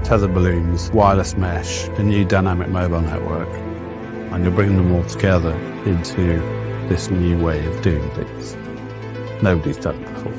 tether balloons, wireless mesh, a new dynamic mobile network, and you're bringing them all together into this new way of doing things. Nobody's done it before.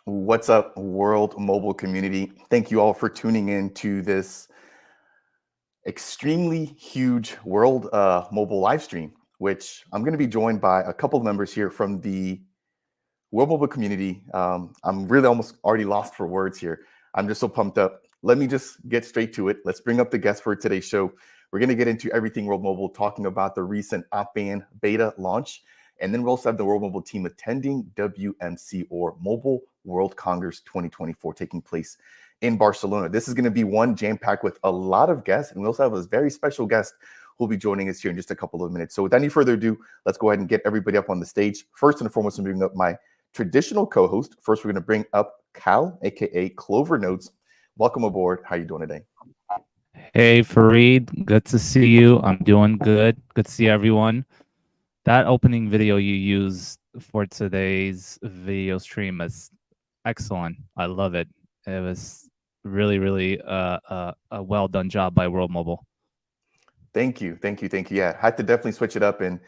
What's up, world mobile community? Thank you all for tuning in to this extremely huge world mobile live stream, which I'm going to be joined by a couple of members here from the world mobile community. I'm really almost already lost for words here. I'm just so pumped up. Let me just get straight to it. Let's bring up the guest for today's show. We're going to get into everything world mobile, talking about the recent op-ban beta launch. And then we'll also have the World Mobile team attending WMC, or Mobile World Congress 2024, taking place in Barcelona. This is going to be one jam-packed with a lot of guests, and we also have a very special guest who will be joining us here in just a couple of minutes. So without any further ado, let's go ahead and get everybody up on the stage. First and foremost, I'm bringing up my traditional co-host. First, we're going to bring up Cal, aka Clover Notes. Welcome aboard. How are you doing today? Hey, Fareed. Good to see you. I'm doing good. Good to see everyone. That opening video you used for today's video stream is excellent. I love it. It was really a well done job by World Mobile. Thank you. Yeah, had to definitely switch it up, and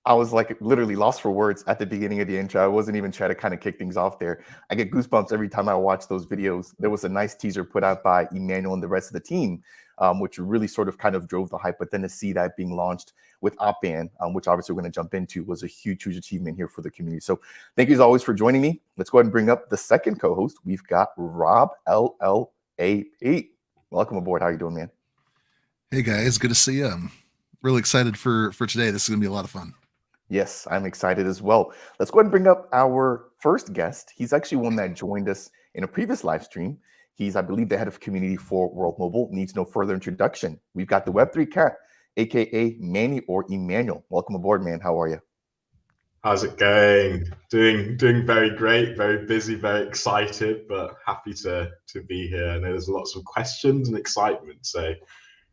I was like literally lost for words at the beginning of the intro. I wasn't even trying to kind of kick things off there. I get goosebumps every time I watch those videos. There was a nice teaser put out by Emmanuel and the rest of the team, which really sort of kind of drove the hype. But then to see that being launched with op-ban, which obviously we're going to jump into, was a huge achievement here for the community. So thank you as always for joining me. Let's go ahead and bring up the second co-host. We've got Rob LLAP. Welcome aboard. How are you doing, man? Hey guys, good to see you. I'm really excited for today. This is going to be a lot of fun. Yes, I'm excited as well. Let's go ahead and bring up our first guest. He's actually one that joined us in a previous live stream. He's, I believe, the head of community for World Mobile. Needs no further introduction. We've got the Web3 cat, aka Manny or Emmanuel. Welcome aboard, man. How are you? How's it going? Doing very great, very busy, very excited, but happy to be here. I know there's lots of questions and excitement, so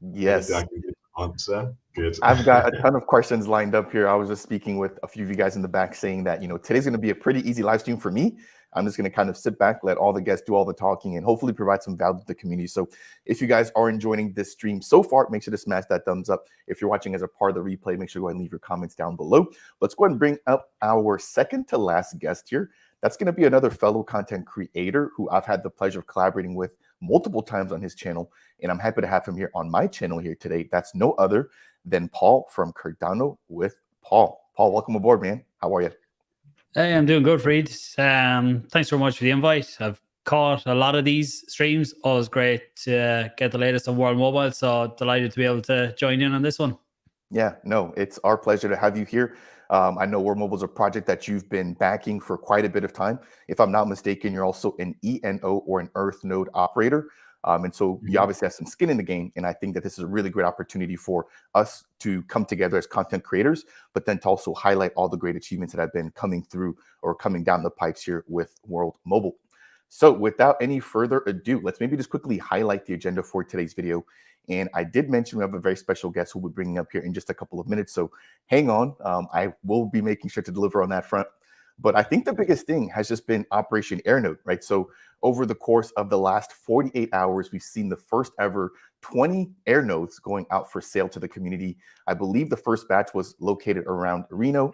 yes, I can give an answer. Good. I've got a ton of questions lined up here. I was just speaking with a few of you guys in the back saying that, today's going to be a pretty easy live stream for me. I'm just going to kind of sit back, let all the guests do all the talking, and hopefully provide some value to the community. So if you guys are enjoying this stream so far, make sure to smash that thumbs up. If you're watching as a part of the replay, make sure to go ahead and leave your comments down below. Let's go ahead and bring up our second to last guest here. That's going to be another fellow content creator who I've had the pleasure of collaborating with multiple times on his channel, and I'm happy to have him here on my channel here today. That's no other than Paul from Cardano with Paul. Paul, welcome aboard, man. How are you? Hey, I'm doing good, Fareed. Thanks so much for the invite. I've caught a lot of these streams. Always great to get the latest on World Mobile, so delighted to be able to join in on this one. Yeah, no, it's our pleasure to have you here. I know World Mobile is a project that you've been backing for quite a bit of time. If I'm not mistaken, you're also an ENO or an EarthNode operator. And so you obviously have some skin in the game. And I think that this is a really great opportunity for us to come together as content creators, but then to also highlight all the great achievements that have been coming through or coming down the pipes here with World Mobile. So without any further ado, let's maybe just quickly highlight the agenda for today's video. And I did mention we have a very special guest who we'll be bringing up here in just a couple of minutes. So hang on. I will be making sure to deliver on that front. But I think the biggest thing has just been Operation AirNode, right? So over the course of the last 48 hours, we've seen the first ever 20 AirNodes going out for sale to the community. I believe the first batch was located around Reno.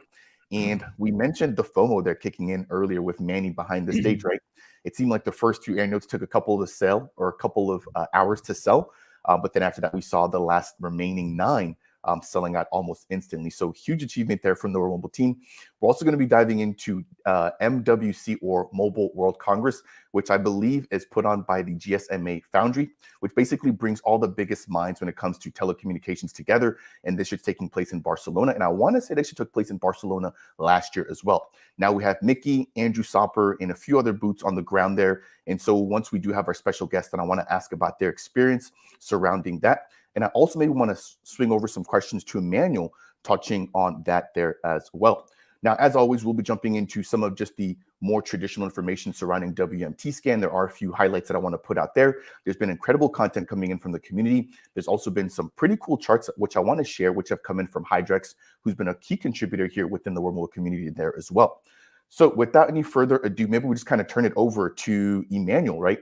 And we mentioned the FOMO they're kicking in earlier with Manny behind the stage, right? It seemed like the first few AirNodes took a couple to sell or a couple of hours to sell. But then after that, we saw the last remaining 9 selling out almost instantly. So huge achievement there from the World Mobile team. We're also going to be diving into MWC, or Mobile World Congress, which I believe is put on by the GSMA Foundry, which basically brings all the biggest minds when it comes to telecommunications together. And this is taking place in Barcelona. And I want to say it actually took place in Barcelona last year as well. Now we have Mickey, Andrew Sopper, and a few other boots on the ground there. And so once we do have our special guest, then I want to ask about their experience surrounding that. And I also maybe want to swing over some questions to Emmanuel, touching on that there as well. Now, as always, we'll be jumping into some of just the more traditional information surrounding WMT scan. There are a few highlights that I want to put out there. There's been incredible content coming in from the community. There's also been some pretty cool charts which I want to share, which have come in from Hydrex, who's been a key contributor here within the World Mobile community there as well. So without any further ado, maybe we just kind of turn it over to Emmanuel, right?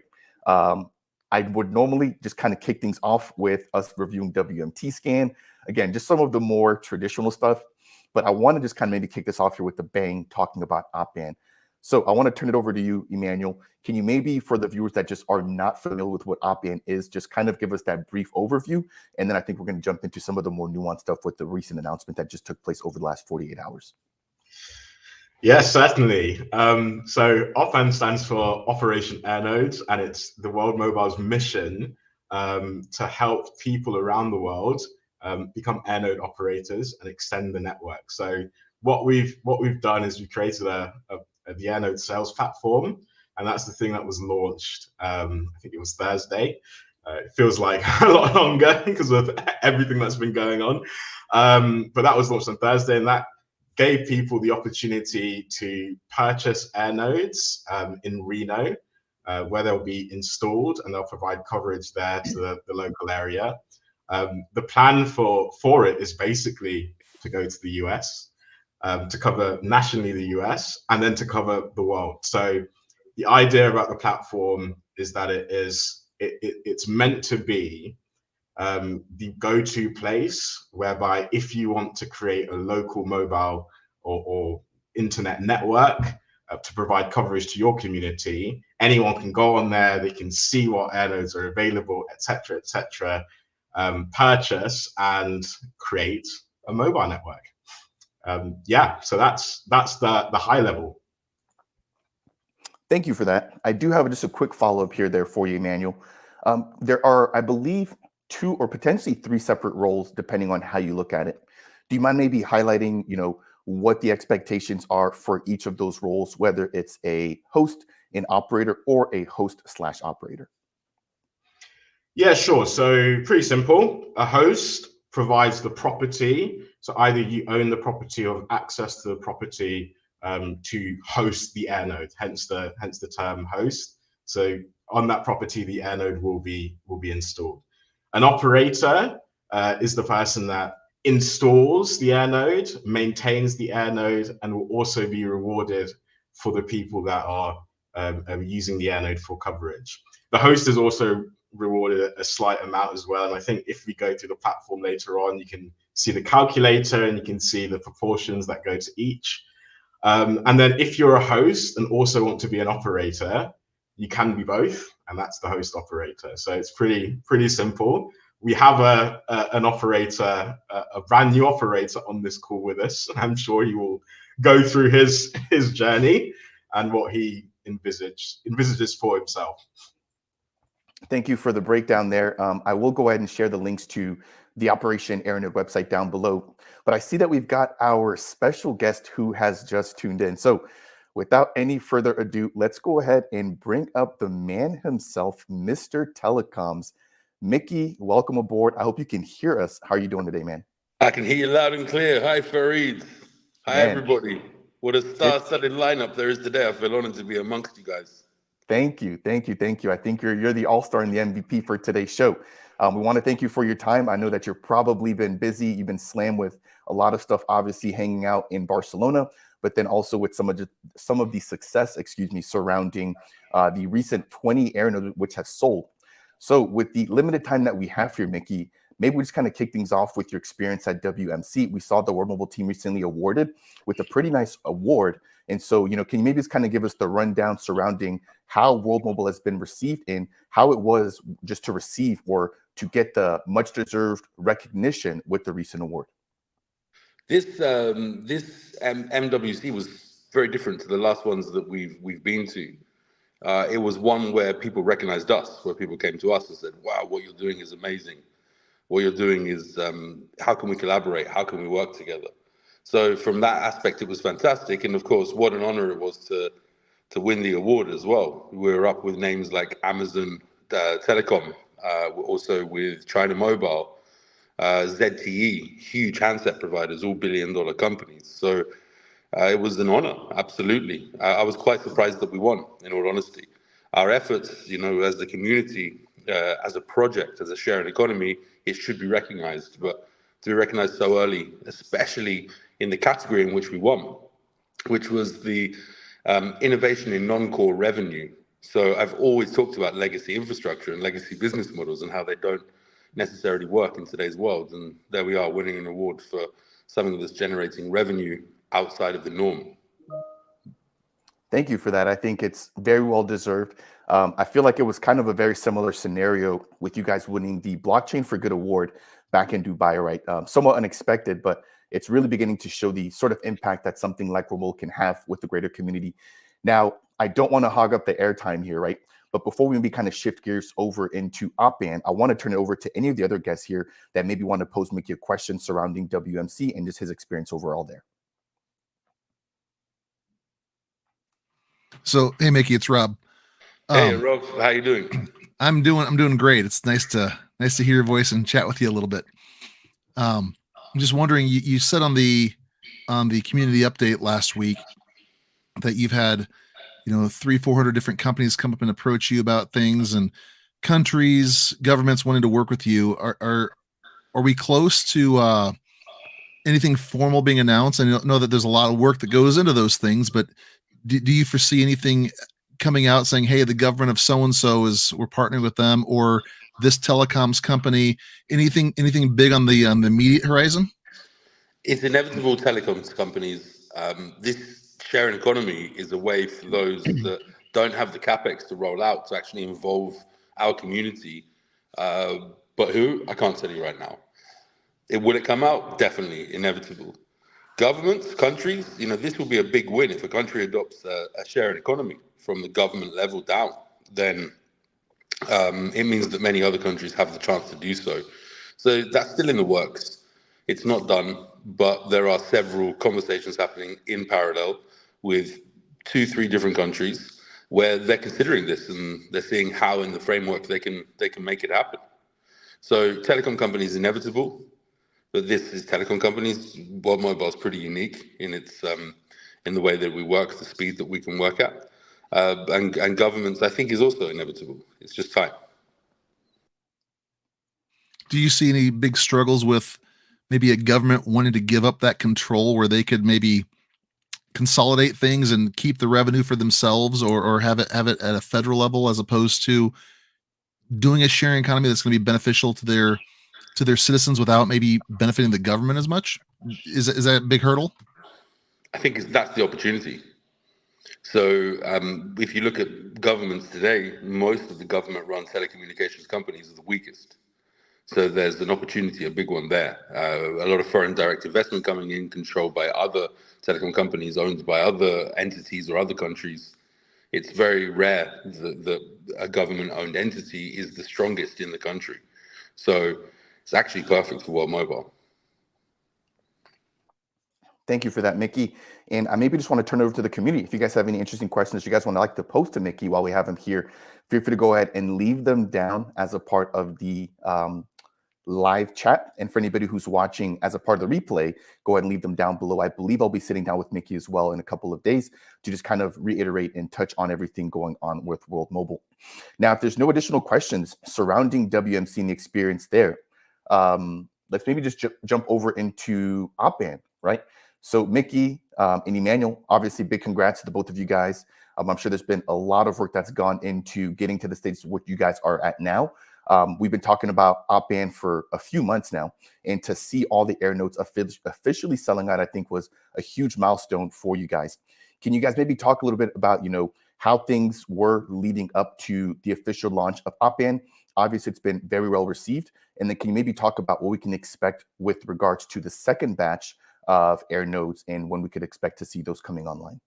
I would normally just kind of kick things off with us reviewing WMT scan. Again, just some of the more traditional stuff. But I want to just kind of maybe kick this off here with the bang, talking about op-band. So I want to turn it over to you, Emmanuel. Can you maybe, for the viewers that just are not familiar with what op-band is, just kind of give us that brief overview? And then I think we're going to jump into some of the more nuanced stuff with the recent announcement that just took place over the last 48 hours. Yes, certainly. So op-band stands for Operation AirNode, and it's the World Mobile's mission to help people around the world become AirNode operators and extend the network. So what we've done is we created the AirNode sales platform, and that's the thing that was launched. I think it was Thursday. It feels like a lot longer because of everything that's been going on. But that was launched on Thursday, and that gave people the opportunity to purchase AirNodes in Reno, where they'll be installed, and they'll provide coverage there to the local area. The plan for it is basically to go to the US, to cover nationally the US, and then to cover the world. So the idea about the platform is that it's meant to be the go-to place whereby if you want to create a local mobile or internet network to provide coverage to your community, anyone can go on there, they can see what AirNodes are available, etc., purchase and create a mobile network. Yeah, so that's the high level. Thank you for that. I do have just a quick follow-up here there for you, Emmanuel. There are, I believe, 2 or potentially 3 separate roles depending on how you look at it. Do you mind maybe highlighting, what the expectations are for each of those roles, whether it's a host, an operator, or a host/operator? Yeah, sure. So pretty simple. A host provides the property. So either you own the property or have access to the property to host the AirNode, hence the term host. So on that property, the AirNode will be installed. An operator is the person that installs the AirNode, maintains the AirNode, and will also be rewarded for the people that are using the AirNode for coverage. The host is also rewarded a slight amount as well. And I think if we go through the platform later on, you can see the calculator and you can see the proportions that go to each. And then if you're a host and also want to be an operator, you can be both, and that's the host operator. So it's pretty simple. We have an operator, a brand new operator on this call with us. I'm sure he will go through his journey and what he envisages for himself. Thank you for the breakdown there. I will go ahead and share the links to the Operation AirNode website down below. But I see that we've got our special guest who has just tuned in. So without any further ado, let's go ahead and bring up the man himself, Mr. Telecoms. Mickey, welcome aboard. I hope you can hear us. How are you doing today, man? I can hear you loud and clear. Hi, Fareed. Hi, man. Everybody. What a star-studded lineup there is today. I feel honored to be amongst you guys. Thank you. I think you're the all-star and the MVP for today's show. We want to thank you for your time. I know that you've probably been busy. You've been slammed with a lot of stuff, obviously hanging out in Barcelona, but then also with some of the success, surrounding the recent 20 AirNodes which have sold. So with the limited time that we have here, Mickey, maybe we just kind of kick things off with your experience at WMC. We saw the World Mobile team recently awarded with a pretty nice award. And so, can you maybe just kind of give us the rundown surrounding how World Mobile has been received and how it was just to receive or to get the much deserved recognition with the recent award? This MWC was very different to the last ones that we've been to. It was one where people recognized us, where people came to us and said, wow, what you're doing is amazing. What you're doing is, how can we collaborate? How can we work together? So from that aspect, it was fantastic. And of course, what an honor it was to win the award as well. We were up with names like Amazon Telecom, also with China Mobile, ZTE, huge handset providers, all billion-dollar companies. So It was an honor, absolutely. I was quite surprised that we won, in all honesty. Our efforts, as the community, as a project, as a sharing economy, it should be recognized. But to be recognized so early, especially in the category in which we won, which was the innovation in non-core revenue. So I've always talked about legacy infrastructure and legacy business models and how they don't necessarily work in today's world. And there we are, winning an award for something that's generating revenue outside of the norm. Thank you for that. I think it's very well deserved. I feel like it was kind of a very similar scenario with you guys winning the Blockchain for Good award back in Dubai, right? Somewhat unexpected, but it's really beginning to show the sort of impact that something like Remote can have with the greater community. Now, I don't want to hog up the airtime here, right? But before we maybe kind of shift gears over into Opban, I want to turn it over to any of the other guests here that maybe want to pose Mickey a question surrounding WMC and just his experience overall there. So, hey, Mickey, it's Rob. Hey, Rob, how you doing? I'm doing great. It's nice to hear your voice and chat with you a little bit. I'm just wondering, you said on the community update last week that you've had 300-400 different companies come up and approach you about things, and countries, governments wanting to work with you. Are we close to anything formal being announced? I know that there's a lot of work that goes into those things, but do you foresee anything coming out saying, hey, the government of so-and-so we're partnering with them, or this telecoms company, anything big on the immediate horizon? It's inevitable telecoms companies. This sharing economy is a way for those that don't have the capex to roll out to actually involve our community. But who? I can't tell you right now. Will it come out? Definitely, inevitable. Governments, countries, this will be a big win. If a country adopts a sharing economy from the government level down, then it means that many other countries have the chance to do so. So that's still in the works. It's not done, but there are several conversations happening in parallel with 2-3 different countries where they're considering this, and they're seeing how in the framework they can make it happen. So telecom companies inevitable, but this is telecom companies. World Mobile is pretty unique in its in the way that we work, the speed that we can work at, and governments, I think, is also inevitable. It's just time. Do you see any big struggles with maybe a government wanting to give up that control where they could maybe consolidate things and keep the revenue for themselves, or have it at a federal level, as opposed to doing a sharing economy that's going to be beneficial to their citizens without maybe benefiting the government as much? Is that a big hurdle? I think that's the opportunity. So if you look at governments today, most of the government-run telecommunications companies are the weakest. So there's an opportunity, a big one there. A lot of foreign direct investment coming in, controlled by other telecom companies, owned by other entities or other countries. It's very rare that a government-owned entity is the strongest in the country. So it's actually perfect for World Mobile. Thank you for that, Mickey. And I maybe just want to turn it over to the community. If you guys have any interesting questions you guys want to pose to Mickey while we have him here, feel free to go ahead and leave them down as a part of the live chat. And for anybody who's watching as a part of the replay, go ahead and leave them down below. I believe I'll be sitting down with Mickey as well in a couple of days to just kind of reiterate and touch on everything going on with World Mobile. Now, if there's no additional questions surrounding WMC and the experience there, let's maybe just jump over into Opban, right? So Mickey and Emmanuel, obviously big congrats to the both of you guys. I'm sure there's been a lot of work that's gone into getting to the stage what you guys are at now. We've been talking about Opban for a few months now, and to see all the AirNodes officially selling out, I think was a huge milestone for you guys. Can you guys maybe talk a little bit about, how things were leading up to the official launch of Opban? Obviously, it's been very well received. And then can you maybe talk about what we can expect with regards to the second batch of AirNodes and when we could expect to see those coming online?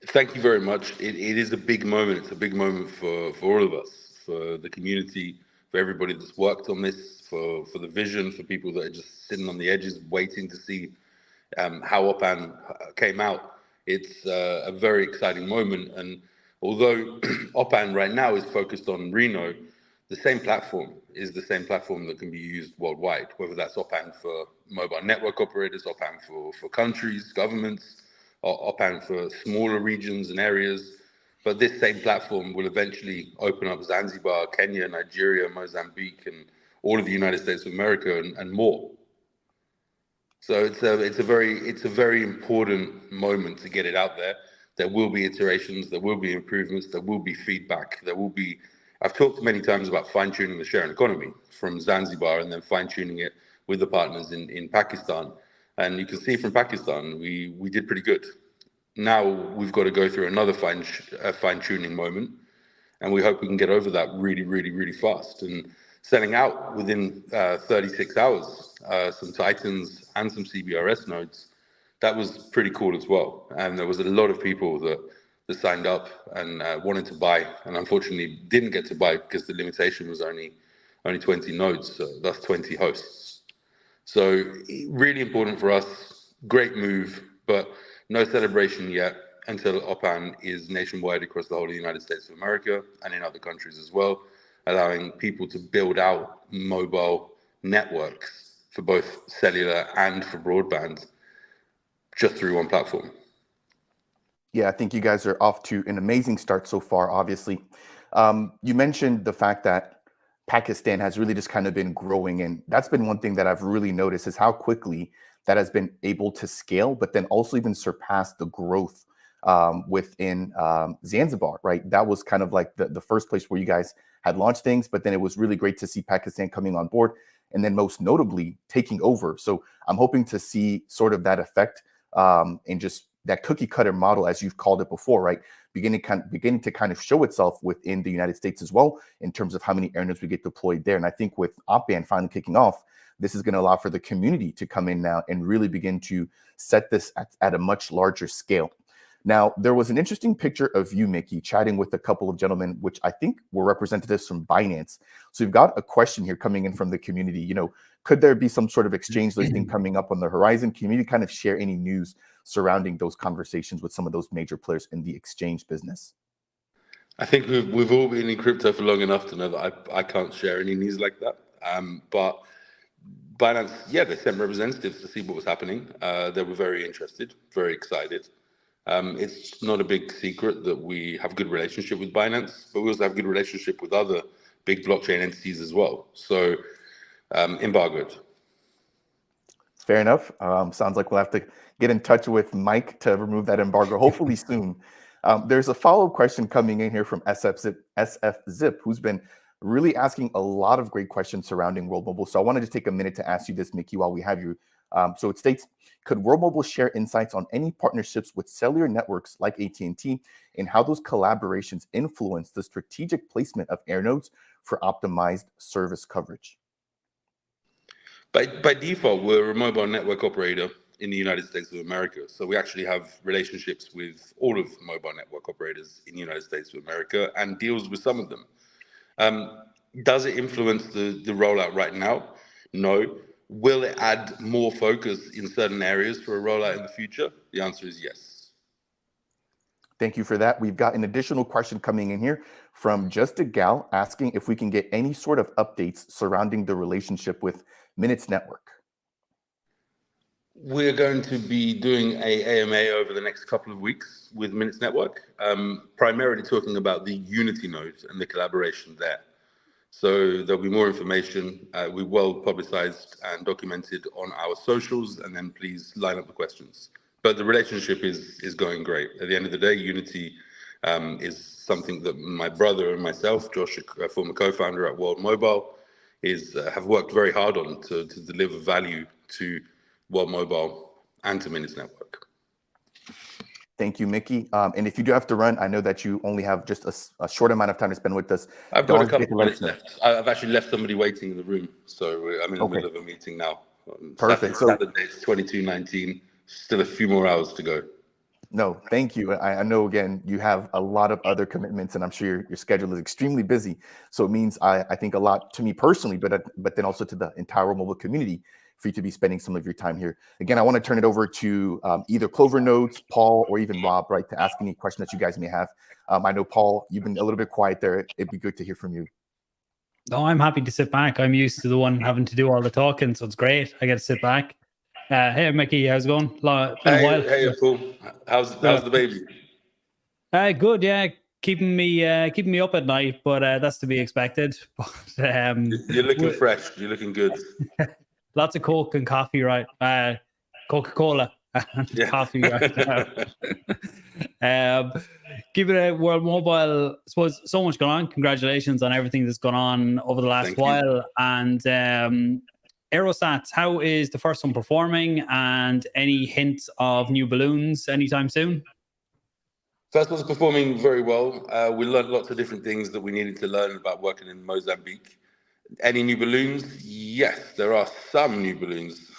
Thank you very much. It is a big moment. It's a big moment for all of us, for the community, for everybody that's worked on this, for the vision, for people that are just sitting on the edges waiting to see how Opban came out. It's a very exciting moment. And although Opban right now is focused on Reno, the same platform is the same platform that can be used worldwide, whether that's OPAN for mobile network operators, OPAN for countries, governments, or OPAN for smaller regions and areas. But this same platform will eventually open up Zanzibar, Kenya, Nigeria, Mozambique, and all of the United States of America and more. So it's a very important moment to get it out there. There will be iterations, there will be improvements, there will be feedback, there will be. I've talked many times about fine-tuning the sharing economy from Zanzibar and then fine-tuning it with the partners in Pakistan. And you can see from Pakistan, we did pretty good. Now we've got to go through another fine-tuning moment, and we hope we can get over that really, really, really fast. And selling out within 36 hours, some Titans and some CBRS nodes, that was pretty cool as well. And there was a lot of people that signed up and wanted to buy, and unfortunately didn't get to buy because the limitation was only 20 nodes, so that's 20 hosts. So really important for us, great move, but no celebration yet until OPAN is nationwide across the whole of the United States of America and in other countries as well, allowing people to build out mobile networks for both cellular and for broadband just through one platform. Yeah, I think you guys are off to an amazing start so far, obviously. You mentioned the fact that Pakistan has really just kind of been growing, and that's been one thing that I've really noticed is how quickly that has been able to scale, but then also even surpass the growth within Zanzibar, right? That was kind of like the first place where you guys had launched things, but then it was really great to see Pakistan coming on board and then most notably taking over. So I'm hoping to see sort of that effect and just that cookie cutter model, as you've called it before, right? Beginning to kind of show itself within the United States as well in terms of how many AirNodes we get deployed there. And I think with OPAN finally kicking off, this is going to allow for the community to come in now and really begin to set this at a much larger scale. Now, there was an interesting picture of you, Mickey, chatting with a couple of gentlemen, which I think were representatives from Binance. So we've got a question here coming in from the community. You know, could there be some sort of exchange listing coming up on the horizon? Can you kind of share any news surrounding those conversations with some of those major players in the exchange business? I think we've all been in crypto for long enough to know that I can't share any news like that. But Binance, yeah, they sent representatives to see what was happening. They were very interested, very excited. It's not a big secret that we have a good relationship with Binance, but we also have a good relationship with other big blockchain entities as well. So embargoed. Fair enough. Sounds like we'll have to get in touch with Mike to remove that embargo, hopefully soon. There's a follow-up question coming in here from SF Zip, who's been really asking a lot of great questions surrounding World Mobile. So I wanted to take a minute to ask you this, Mickey, while we have you. So it states, could World Mobile share insights on any partnerships with cellular networks like AT&T and how those collaborations influence the strategic placement of AirNodes for optimized service coverage? By default, we're a mobile network operator in the United States of America. So we actually have relationships with all of the mobile network operators in the United States of America and deals with some of them. Does it influence the rollout right now? No. Will it add more focus in certain areas for a rollout in the future? The answer is yes. Thank you for that. We've got an additional question coming in here from Just a Gal asking if we can get any sort of updates surrounding the relationship with Minutes Network. We're going to be doing a AMA over the next couple of weeks with Minutes Network, primarily talking about the Unity node and the collaboration there. So there'll be more information. We well publicized and documented on our socials, and then please line up the questions. But the relationship is going great. At the end of the day, Unity is something that my brother and myself, Josh, a former co-founder at World Mobile, have worked very hard on to deliver value to World Mobile and to Minutes Network. Thank you, Mickey. And if you do have to run, I know that you only have just a short amount of time to spend with us. I've got a couple of minutes left. I've actually left somebody waiting in the room, so I'm in the middle of a meeting now. Perfect. Saturday, it's 22:19. Still a few more hours to go. No, thank you. I know, again, you have a lot of other commitments, and I'm sure your schedule is extremely busy. So it means, I think, a lot to me personally, but then also to the entire mobile community for you to be spending some of your time here. Again, I want to turn it over to either Clover Nodes, Paul, or even Rob, right, to ask any question that you guys may have. I know, Paul, you've been a little bit quiet there. It'd be good to hear from you. No, I'm happy to sit back. I'm used to the one having to do all the talking, so it's great. I get to sit back. Hey, Mickey, how's it going? Been a while. Hey, Paul. How's the baby? Good, yeah. Keeping me up at night, but that's to be expected. But You're looking fresh. You're looking good. lots of Coke and coffee, right? Coca-Cola and coffee right now. Keeping it World Mobile, I suppose so much going on. Congratulations on everything that's gone on over the last while. And Aerostats, how is the first one performing? And any hints of new balloons anytime soon? First one's performing very well. We learned lots of different things that we needed to learn about working in Mozambique. Any new balloons? Yes, there are some new balloons.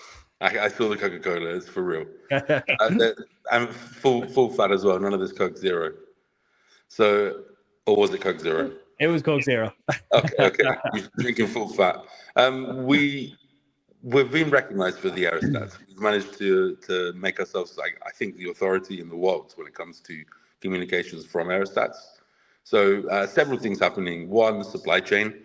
I saw the Coca-Cola, it's for real. And full fat as well, none of this Coke Zero. So, or was it Coke Zero? It was Coke Zero. Okay. You're drinking full fat. We've been recognized for the aerostats. We've managed to make ourselves, I think, the authority in the world when it comes to communications from aerostats. So several things happening. One, the supply chain.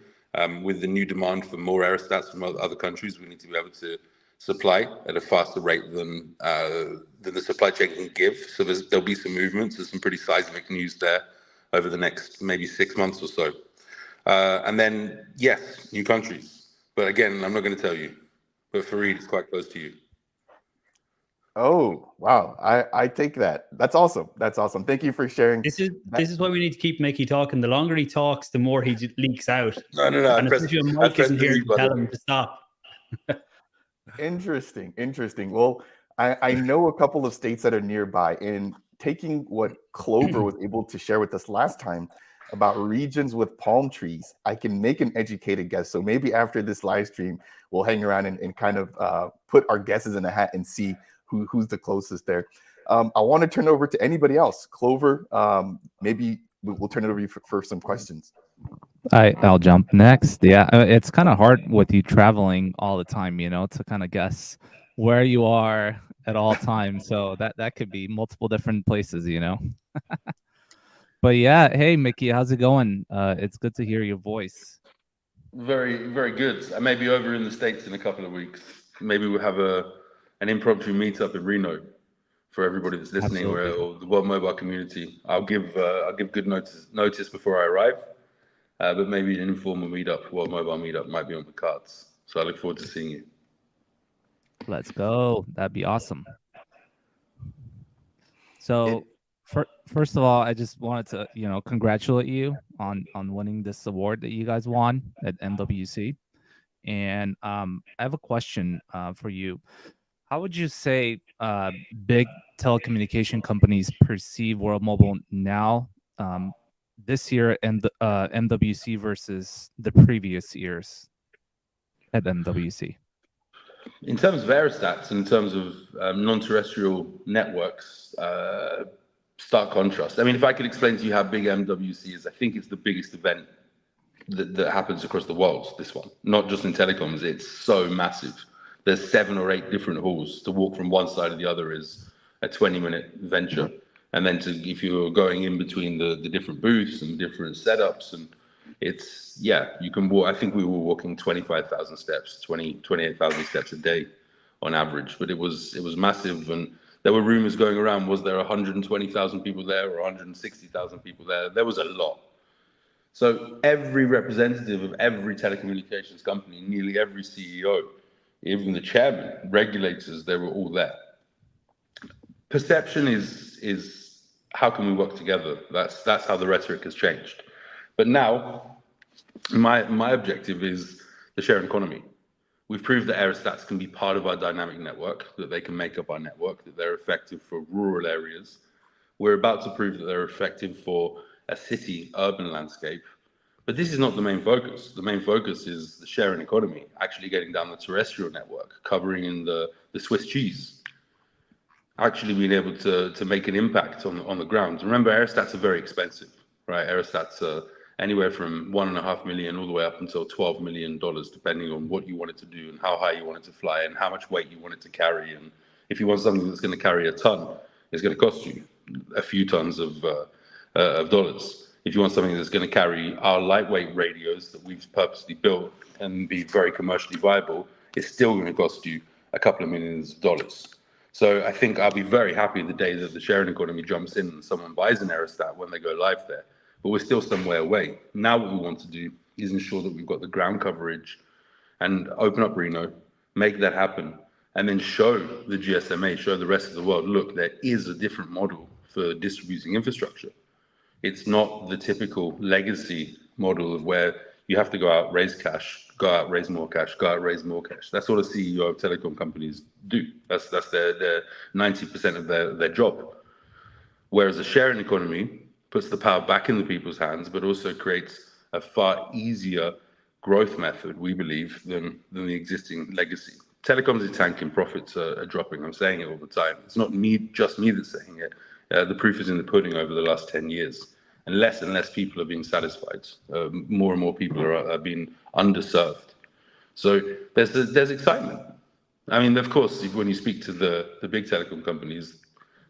With the new demand for more aerostats from other countries, we need to be able to supply at a faster rate than the supply chain can give. So there'll be some movements. There's some pretty seismic news there over the next maybe 6 months or so. And then, yes, new countries. But again, I'm not going to tell you. But Fareed, it's quite close to you. Oh, wow. I take that. That's awesome. That's awesome. Thank you for sharing. This is why we need to keep Mickey talking. The longer he talks, the more he leaks out. No. And if your mic isn't here to tell him to stop. Interesting. Well, I know a couple of states that are nearby, and taking what Clover was able to share with us last time about regions with palm trees, I can make an educated guess. So maybe after this live stream, we'll hang around and kind of put our guesses in a hat and see who's the closest there. I want to turn over to anybody else. Clover, maybe we'll turn it over to you for some questions. I'll jump next. Yeah, it's kind of hard with you traveling all the time, to kind of guess where you are at all times. So that could be multiple different places, But yeah, hey Mickey, how's it going? It's good to hear your voice. Very, very good. I may be over in the States in a couple of weeks. Maybe we'll have an impromptu meetup in Reno for everybody that's listening, or the World Mobile community. I'll give good notice before I arrive. But maybe an informal meetup, World Mobile meetup, might be on the cards. So I look forward to seeing you. Let's go. That'd be awesome. So, first of all, I just wanted to, congratulate you on winning this award that you guys won at MWC. And I have a question for you. How would you say big telecommunication companies perceive World Mobile now, this year, and the MWC versus the previous years at MWC? In terms of aerostats, in terms of non-terrestrial networks, stark contrast. I mean, if I could explain to you how big MWC is, I think it's the biggest event that happens across the world, this one. Not just in telecoms, it's so massive. There's 7 or 8 different halls. To walk from one side to the other is a 20-minute venture. And then if you're going in between the different booths and different setups, and you can walk. I think we were walking 25,000 steps, 28,000 steps a day on average. But it was massive, and there were rumors going around. Was there 120,000 people there or 160,000 people there? There was a lot. So every representative of every telecommunications company, nearly every CEO, even the chairman, regulators, they were all there. Perception is how can we work together? That's how the rhetoric has changed. But now, my objective is the sharing economy. We've proved that aerostats can be part of our dynamic network, that they can make up our network, that they're effective for rural areas. We're about to prove that they're effective for a city, urban landscape. But this is not the main focus. The main focus is the sharing economy, actually getting down the terrestrial network, covering in the Swiss cheese, actually being able to make an impact on the ground. Remember, aerostats are very expensive, right? Aerostats are anywhere from $1.5 million all the way up until $12 million, depending on what you want it to do and how high you want it to fly and how much weight you want it to carry. And if you want something that's going to carry a ton, it's going to cost you a few tons of dollars. if you want something that's going to carry our lightweight radios that we've purposely built and be very commercially viable, it's still going to cost you a couple of millions of dollars. So I think I'll be very happy the day that the sharing economy jumps in and someone buys an aerostat when they go live there. But we're still some way away. Now what we want to do is ensure that we've got the ground coverage and open up Reno, make that happen, and then show the GSMA, show the rest of the world, look, there is a different model for distributing infrastructure. It's not the typical legacy model of where you have to go out, raise cash, go out, raise more cash, go out, raise more cash. That's what a CEO of telecom companies do. That's their 90% of their job. Whereas a sharing economy puts the power back in the people's hands, but also creates a far easier growth method, we believe, than the existing legacy. Telecoms is tanking, profits are dropping. I'm saying it all the time. It's not just me that's saying it. The proof is in the pudding over the last 10 years. And less people are being satisfied. More and more people are being underserved. So there's excitement. I mean, of course, when you speak to the big telecom companies,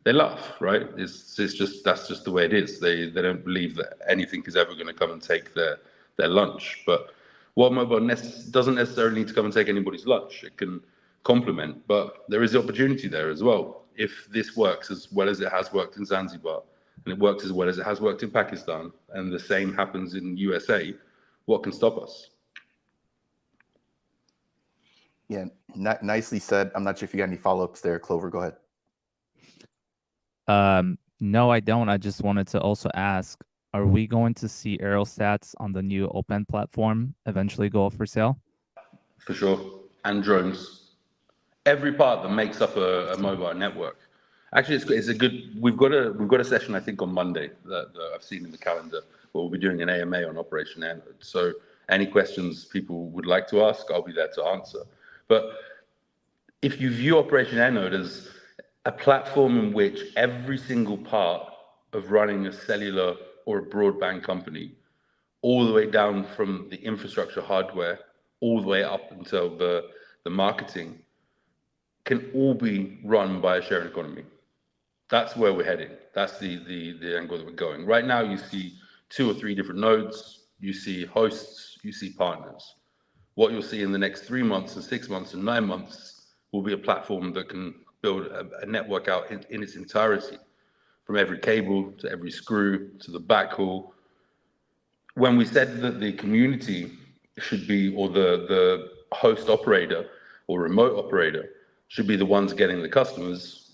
they laugh, right? It's just, that's just the way it is. They don't believe that anything is ever going to come and take their lunch. But World Mobile doesn't necessarily need to come and take anybody's lunch. It can complement, but there is opportunity there as well. If this works as well as it has worked in Zanzibar, and it works as well as it has worked in Pakistan, and the same happens in USA, what can stop us? Yeah, nicely said. I'm not sure if you got any follow-ups there, Clover. Go ahead. No, I don't. I just wanted to also ask, are we going to see aerostats on the new open platform eventually go up for sale? For sure. And drones. Every part that makes up a mobile network. Actually, it's a good. We've got a session, I think, on Monday that I've seen in the calendar where we'll be doing an AMA on Operation AirNode. So any questions people would like to ask, I'll be there to answer. But if you view Operation AirNode as a platform in which every single part of running a cellular or a broadband company, all the way down from the infrastructure hardware, all the way up until the marketing, can all be run by a sharing economy. That's where we're heading. That's the angle that we're going. Right now, you see 2 or 3 different nodes, you see hosts, you see partners. What you'll see in the next 3 months and 6 months and 9 months will be a platform that can build a network out in its entirety, from every cable to every screw to the backhaul. When we said that the community should be, or the host operator or remote operator should be the ones getting the customers,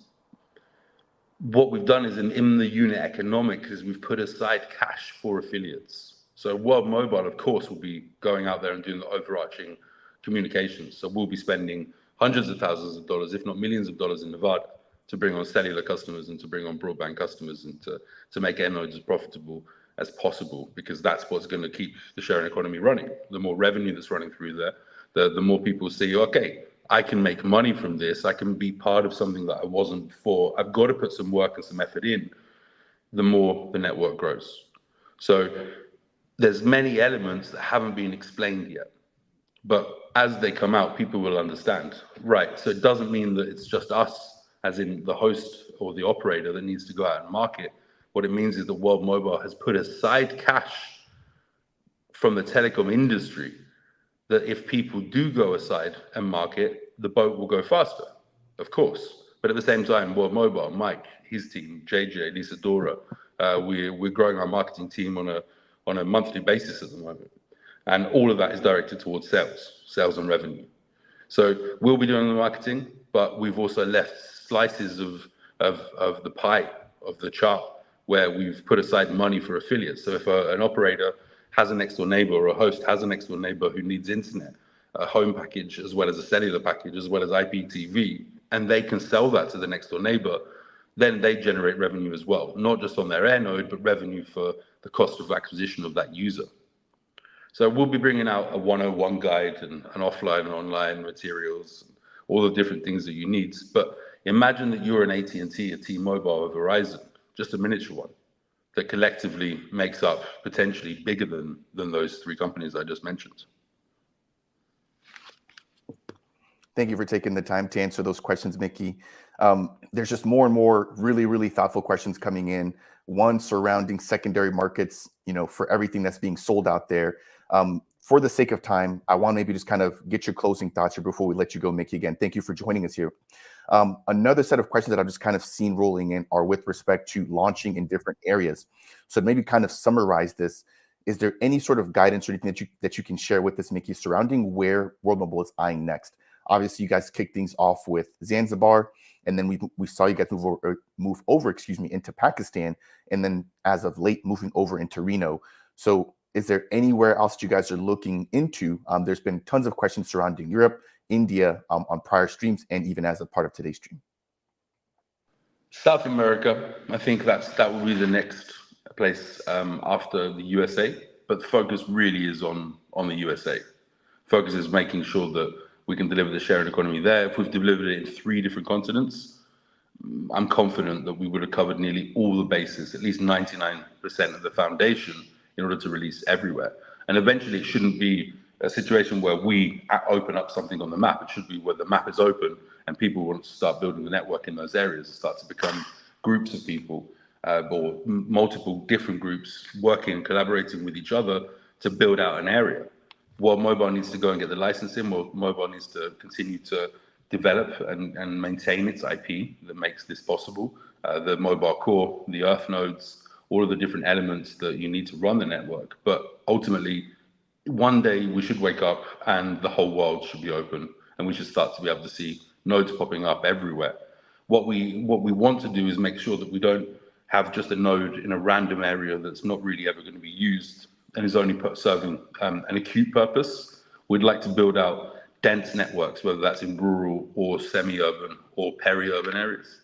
what we've done is in the unit economics is we've put aside cash for affiliates. So World Mobile, of course, will be going out there and doing the overarching communications. So we'll be spending hundreds of thousands of dollars, if not millions of dollars in Nevada to bring on cellular customers and to bring on broadband customers and to make AirNodes as profitable as possible, because that's what's going to keep the sharing economy running. The more revenue that's running through there, the more people see, okay, I can make money from this. I can be part of something that I wasn't before. I've got to put some work and some effort in. The more the network grows. So there's many elements that haven't been explained yet. But as they come out, people will understand. Right, so it doesn't mean that it's just us, as in the host or the operator, that needs to go out and market. What it means is that World Mobile has put aside cash from the telecom industry that if people do go aside and market, the boat will go faster, of course. But at the same time, World Mobile, Mike, his team, JJ, Lisa Dora, we're growing our marketing team on a monthly basis at the moment. And all of that is directed towards sales and revenue. So we'll be doing the marketing, but we've also left slices of the pie, of the chart, where we've put aside money for affiliates. So if an operator has a next door neighbor or a host has a next door neighbor who needs internet, a home package, as well as a cellular package, as well as IPTV, and they can sell that to the next door neighbor, then they generate revenue as well, not just on their AirNode, but revenue for the cost of acquisition of that user. So we'll be bringing out a 101 guide and an offline and online materials, all the different things that you need. But imagine that you're an AT&T, a T-Mobile, or Verizon, just a miniature one, that collectively makes up potentially bigger than those 3 companies I just mentioned. Thank you for taking the time to answer those questions, Mickey. There's just more and more really, really thoughtful questions coming in. one surrounding secondary markets, for everything that's being sold out there. For the sake of time, I want to maybe just kind of get your closing thoughts here before we let you go, Mickey. Again, thank you for joining us here. Another set of questions that I've just kind of seen rolling in are with respect to launching in different areas. So maybe kind of summarize this. Is there any sort of guidance or anything that you can share with us, Mickey, surrounding where World Mobile is eyeing next? Obviously, you guys kicked things off with Zanzibar, and then we saw you guys move over into Pakistan, and then as of late, moving over into Reno. So is there anywhere else that you guys are looking into? There's been tons of questions surrounding Europe, India on prior streams, and even as a part of today's stream. South America, I think that will be the next place after the USA, but the focus really is on the USA. Focus is making sure that we can deliver the sharing economy there. If we've delivered it in 3 different continents, I'm confident that we would have covered nearly all the bases, at least 99% of the foundation, in order to release everywhere. And eventually it shouldn't be a situation where we open up something on the map. It should be where the map is open and people want to start building the network in those areas, start to become groups of people or multiple different groups working and collaborating with each other to build out an area. World Mobile needs to go and get the licensing. World Mobile needs to continue to develop and maintain its IP that makes this possible. The mobile core, the AirNodes, all of the different elements that you need to run the network. But ultimately, one day we should wake up and the whole world should be open, and we should start to be able to see nodes popping up everywhere. What we want to do is make sure that we don't have just a node in a random area that's not really ever going to be used and is only serving an acute purpose. We'd like to build out dense networks, whether that's in rural or semi-urban or peri-urban areas.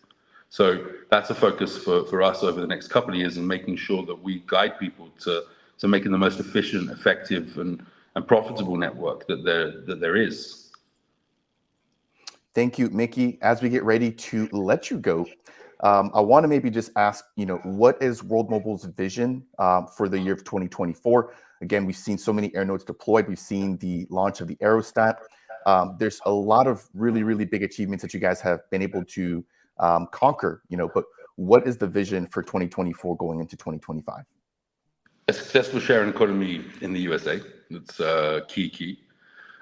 So that's a focus for us over the next couple of years, and making sure that we guide people to making the most efficient, effective, and profitable network that there is. Thank you, Mickey. As we get ready to let you go, I want to maybe just ask, what is World Mobile's vision for the year of 2024? Again, we've seen so many AirNodes deployed. We've seen the launch of the Aerostat. There's a lot of really, really big achievements that you guys have been able to conquer, but what is the vision for 2024 going into 2025? A successful sharing economy in the USA. That's key.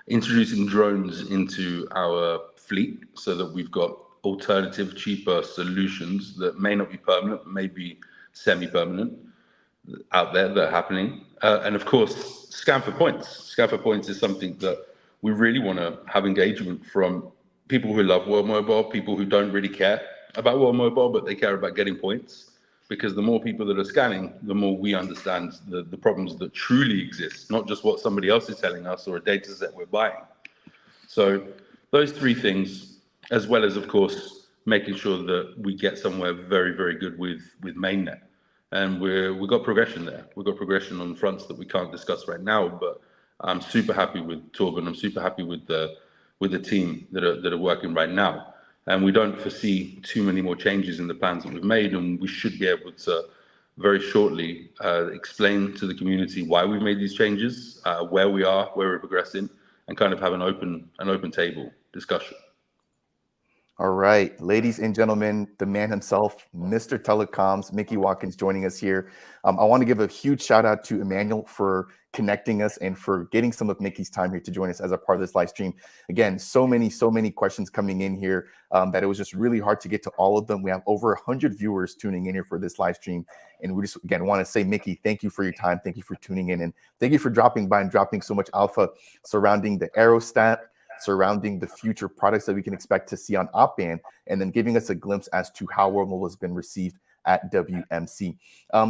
Introducing drones into our fleet so that we've got alternative, cheaper solutions that may not be permanent, may be semi-permanent out there that are happening. And of course, scan for points. Scan for points is something that we really want to have engagement from people who love World Mobile, people who don't really care about World Mobile, but they care about getting points. Because the more people that are scanning, the more we understand the problems that truly exist, not just what somebody else is telling us or a data set we're buying. So those 3 things, as well as, of course, making sure that we get somewhere very, very good with mainnet. And we've got progression there. We've got progression on fronts that we can't discuss right now, but I'm super happy with Torben. I'm super happy with the team that are working right now. And we don't foresee too many more changes in the plans that we've made, and we should be able to very shortly explain to the community why we've made these changes, where we are, where we're progressing, and kind of have an open table discussion. All right, ladies and gentlemen, the man himself, Mr. Telecoms, Mickey Watkins, joining us here. I want to give a huge shout out to Emmanuel for connecting us and for getting some of Mickey's time here to join us as a part of this live stream. Again, so many questions coming in here that it was just really hard to get to all of them. We have over 100 viewers tuning in here for this live stream. And we just, again, want to say, Mickey, thank you for your time. Thank you for tuning in. And thank you for dropping by and dropping so much alpha surrounding the Aerostat, surrounding the future products that we can expect to see on Op-Band, and then giving us a glimpse as to how World Mobile has been received at WMC.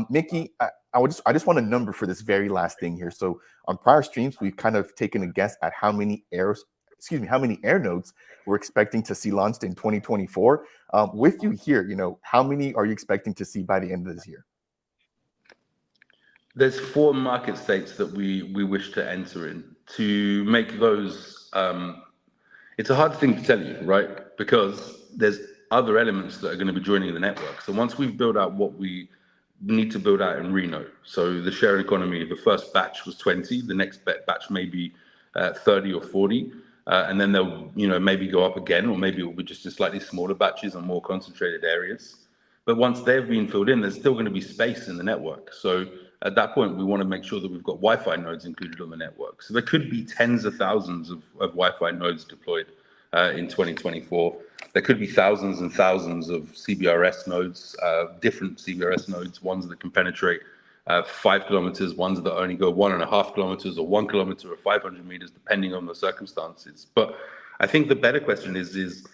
Mickey, I just want a number for this very last thing here. So on prior streams, we've kind of taken a guess at how many AirNodes we're expecting to see launched in 2024. With you here, how many are you expecting to see by the end of this year? There's 4 market states that we wish to enter in. To make those, it's a hard thing to tell you, right? Because there's other elements that are going to be joining the network. So once we've built out what we need to build out in Reno, so the sharing economy, the first batch was 20, the next batch may be 30 or 40, and then they'll maybe go up again, or maybe it will be just slightly smaller batches on more concentrated areas. But once they've been filled in, there's still going to be space in the network. So at that point, we want to make sure that we've got Wi-Fi nodes included on the network. So there could be tens of thousands of Wi-Fi nodes deployed in 2024. There could be thousands and thousands of CBRS nodes, different CBRS nodes, ones that can penetrate 5 kilometers, ones that only go 1.5 kilometers or 1 kilometer or 500 meters, depending on the circumstances. But I think the better question is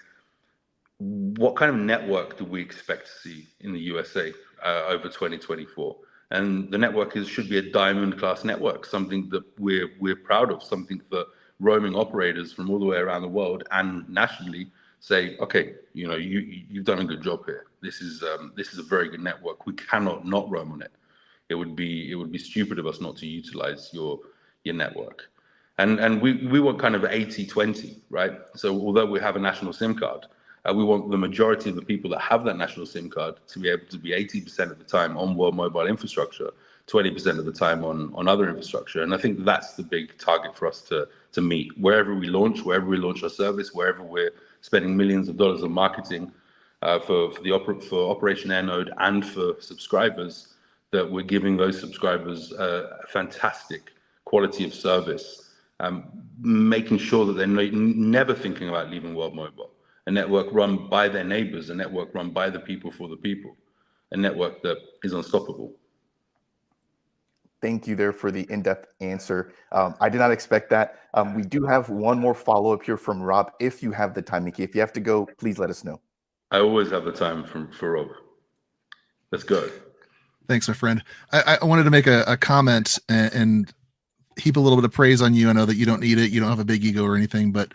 what kind of network do we expect to see in the USA over 2024? And the network should be a diamond class network, something that we're proud of, something that roaming operators from all the way around the world and nationally say, okay, you've done a good job here. This is a very good network. We cannot not roam on it. It would be stupid of us not to utilize your network. And we want kind of 80-20, right? So although we have a national SIM card, we want the majority of the people that have that national SIM card to be able to be 80% of the time on world mobile infrastructure, 20% of the time on other infrastructure. And I think that's the big target for us to meet. Wherever we launch our service, wherever we're spending millions of dollars on marketing for Operation AirNode and for subscribers, that we're giving those subscribers a fantastic quality of service, making sure that they're never thinking about leaving world mobile. A network run by their neighbors, a network run by the people for the people, a network that is unstoppable. Thank you there for the in-depth answer. I did not expect that. We do have one more follow-up here from Rob. If you have the time, Nikki, if you have to go, please let us know. I always have the time for Rob. Let's go. Thanks, my friend. I wanted to make a comment and heap a little bit of praise on you. I know that you don't need it. You don't have a big ego or anything, but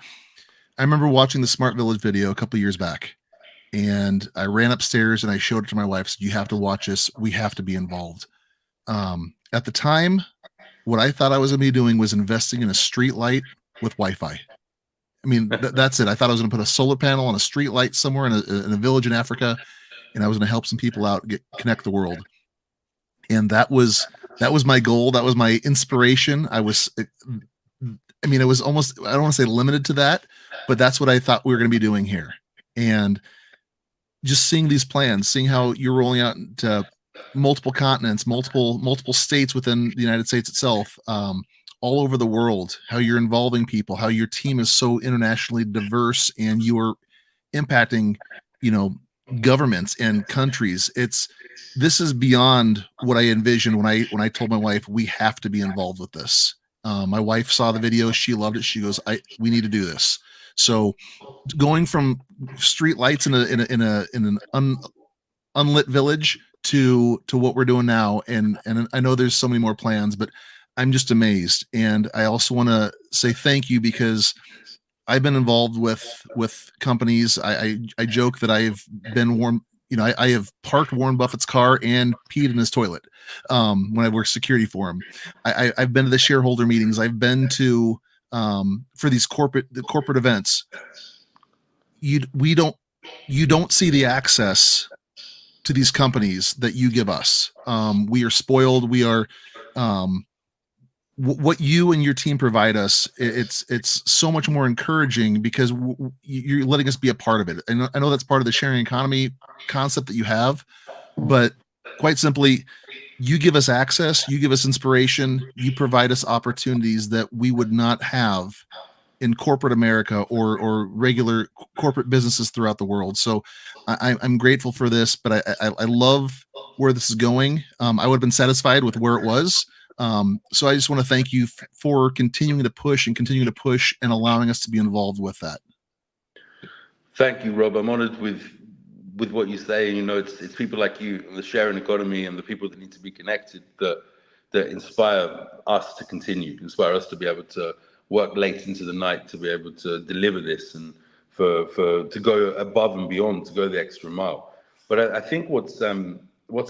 I remember watching the Smart Village video a couple of years back, and I ran upstairs and I showed it to my wife. Said, "You have to watch this. We have to be involved." At the time, what I thought I was going to be doing was investing in a street light with Wi-Fi. I mean, that's it. I thought I was going to put a solar panel on a street light somewhere in a village in Africa, and I was going to help some people out, connect the world. And that was my goal. That was my inspiration. I was almost, I don't want to say limited to that, but that's what I thought we were going to be doing here. And just seeing these plans, seeing how you're rolling out to multiple continents, multiple states within the United States itself, all over the world, how you're involving people, how your team is so internationally diverse, and you are impacting, governments and countries. This is beyond what I envisioned when I told my wife we have to be involved with this. My wife saw the video, she loved it. She goes, we need to do this. So going from street lights in an unlit village to what we're doing now, and I know there's so many more plans, but I'm just amazed. And I also want to say thank you, because I've been involved with companies. I joke that I've been warm. I have parked Warren Buffett's car and peed in his toilet when I worked security for him. I've been to the shareholder meetings. I've been to for these corporate events. You don't see the access to these companies that you give us. We are spoiled. We are what you and your team provide us. It's so much more encouraging, because you're letting us be a part of it. And I know that's part of the sharing economy concept that you have, but quite simply, you give us access, you give us inspiration, you provide us opportunities that we would not have in corporate America or regular corporate businesses throughout the world. So I'm grateful for this, but I love where this is going. I would have been satisfied with where it was. So I just want to thank you for continuing to push and allowing us to be involved with that. Thank you, Rob. I'm honored with what you say. It's people like you, the sharing economy, and the people that need to be connected that inspire us to continue, inspire us to be able to work late into the night, to be able to deliver this, and to go above and beyond, to go the extra mile. But I think what's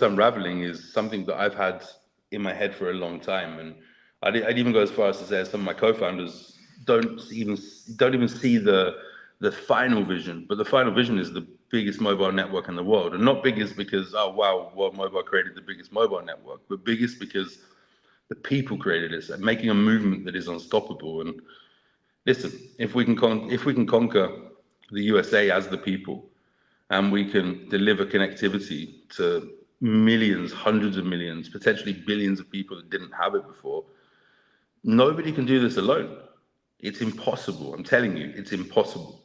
unraveling is something that I've had in my head for a long time, and I'd even go as far as to say some of my co-founders don't even see the final vision. But the final vision is the biggest mobile network in the world, and not biggest because World Mobile created the biggest mobile network, but biggest because the people created it, and making a movement that is unstoppable. And listen, if we can conquer the USA as the people, and we can deliver connectivity to millions, hundreds of millions, potentially billions of people that didn't have it before, nobody can do this alone. It's impossible. I'm telling you, it's impossible.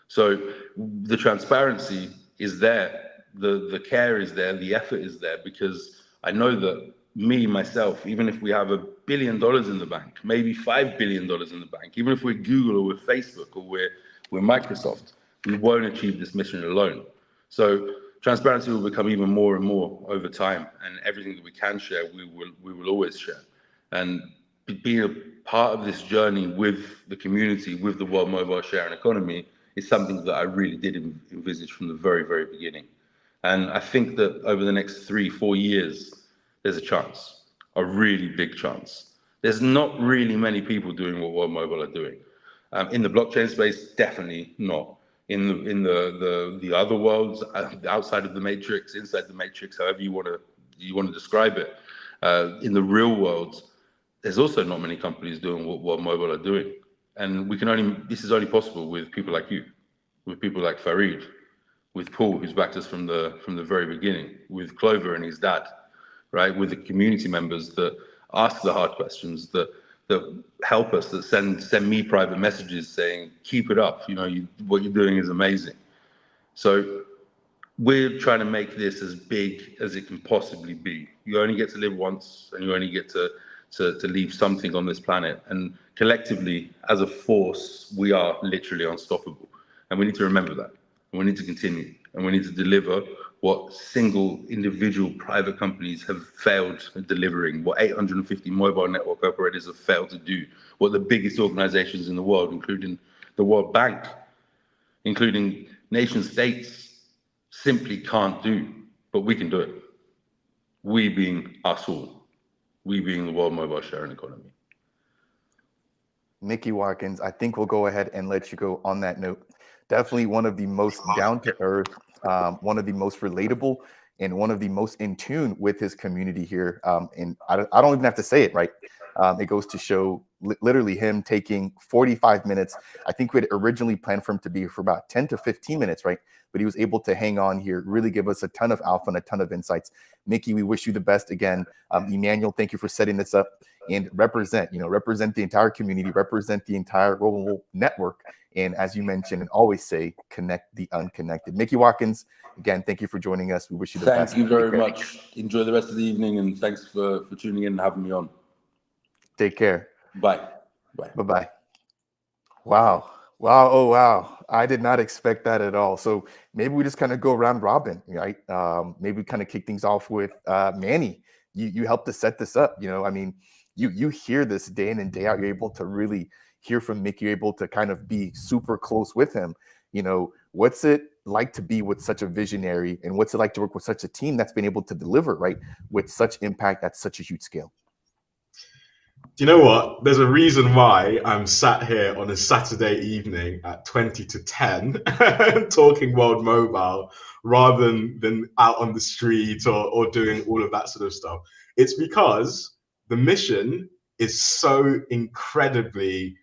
So the transparency is there, the care is there, the effort is there, because I know that myself, even if we have $1 billion in the bank, maybe $5 billion in the bank, even if we're Google or we're Facebook or we're Microsoft, we won't achieve this mission alone. So transparency will become even more and more over time, and everything that we can share, we will always share. And being a part of this journey with the community, with the World Mobile Sharing Economy, is something that I really did envisage from the very, very beginning. And I think that over the next 3-4 years, there's a chance, a really big chance. There's not really many people doing what World Mobile are doing. In the blockchain space, definitely not. In the other worlds, outside of the matrix, inside the matrix, however you want to describe it, in the real world, there's also not many companies doing what World Mobile are doing. And this is only possible with people like you, with people like Farid, with Paul, who's backed us from the very beginning, with Clover and his dad, right? With the community members that ask the hard questions, that help us, that send me private messages saying, keep it up, what you're doing is amazing. So we're trying to make this as big as it can possibly be. You only get to live once, and you only get to leave something on this planet. And collectively, as a force, we are literally unstoppable. And we need to remember that. And we need to continue. And we need to deliver what single individual private companies have failed at delivering, what 850 mobile network operators have failed to do, what the biggest organizations in the world, including the World Bank, including nation states, simply can't do. But we can do it. We being us all. We being the World Mobile Sharing Economy. Mickey Watkins, I think we'll go ahead and let you go on that note. Definitely one of the most down-to-earth, one of the most relatable, and one of the most in tune with his community here. And I don't even have to say it, right? It goes to show literally him taking 45 minutes. I think we had originally planned for him to be for about 10 to 15 minutes, right? But he was able to hang on here, really give us a ton of alpha and a ton of insights. Mickey, we wish you the best again. Emmanuel, thank you for setting this up, and represent the entire community, represent the entire global network. And as you mentioned and always say, connect the unconnected. Mickey Watkins, again, thank you for joining us. We wish you the best. Thank you very much. Enjoy the rest of the evening, and thanks for tuning in and having me on. Take care. Bye. Bye-bye. Wow. Oh, wow. I did not expect that at all. So maybe we just kind of go round robin, right? Maybe kind of kick things off with Manny. You helped to set this up. I mean, you hear this day in and day out. You're able to really hear from Mickey. You're able to kind of be super close with him. What's it like to be with such a visionary, and what's it like to work with such a team that's been able to deliver, right, with such impact at such a huge scale? Do you know what? There's a reason why I'm sat here on a Saturday evening at 20 to 10 talking World Mobile rather than out on the street or doing all of that sort of stuff. It's because the mission is so incredibly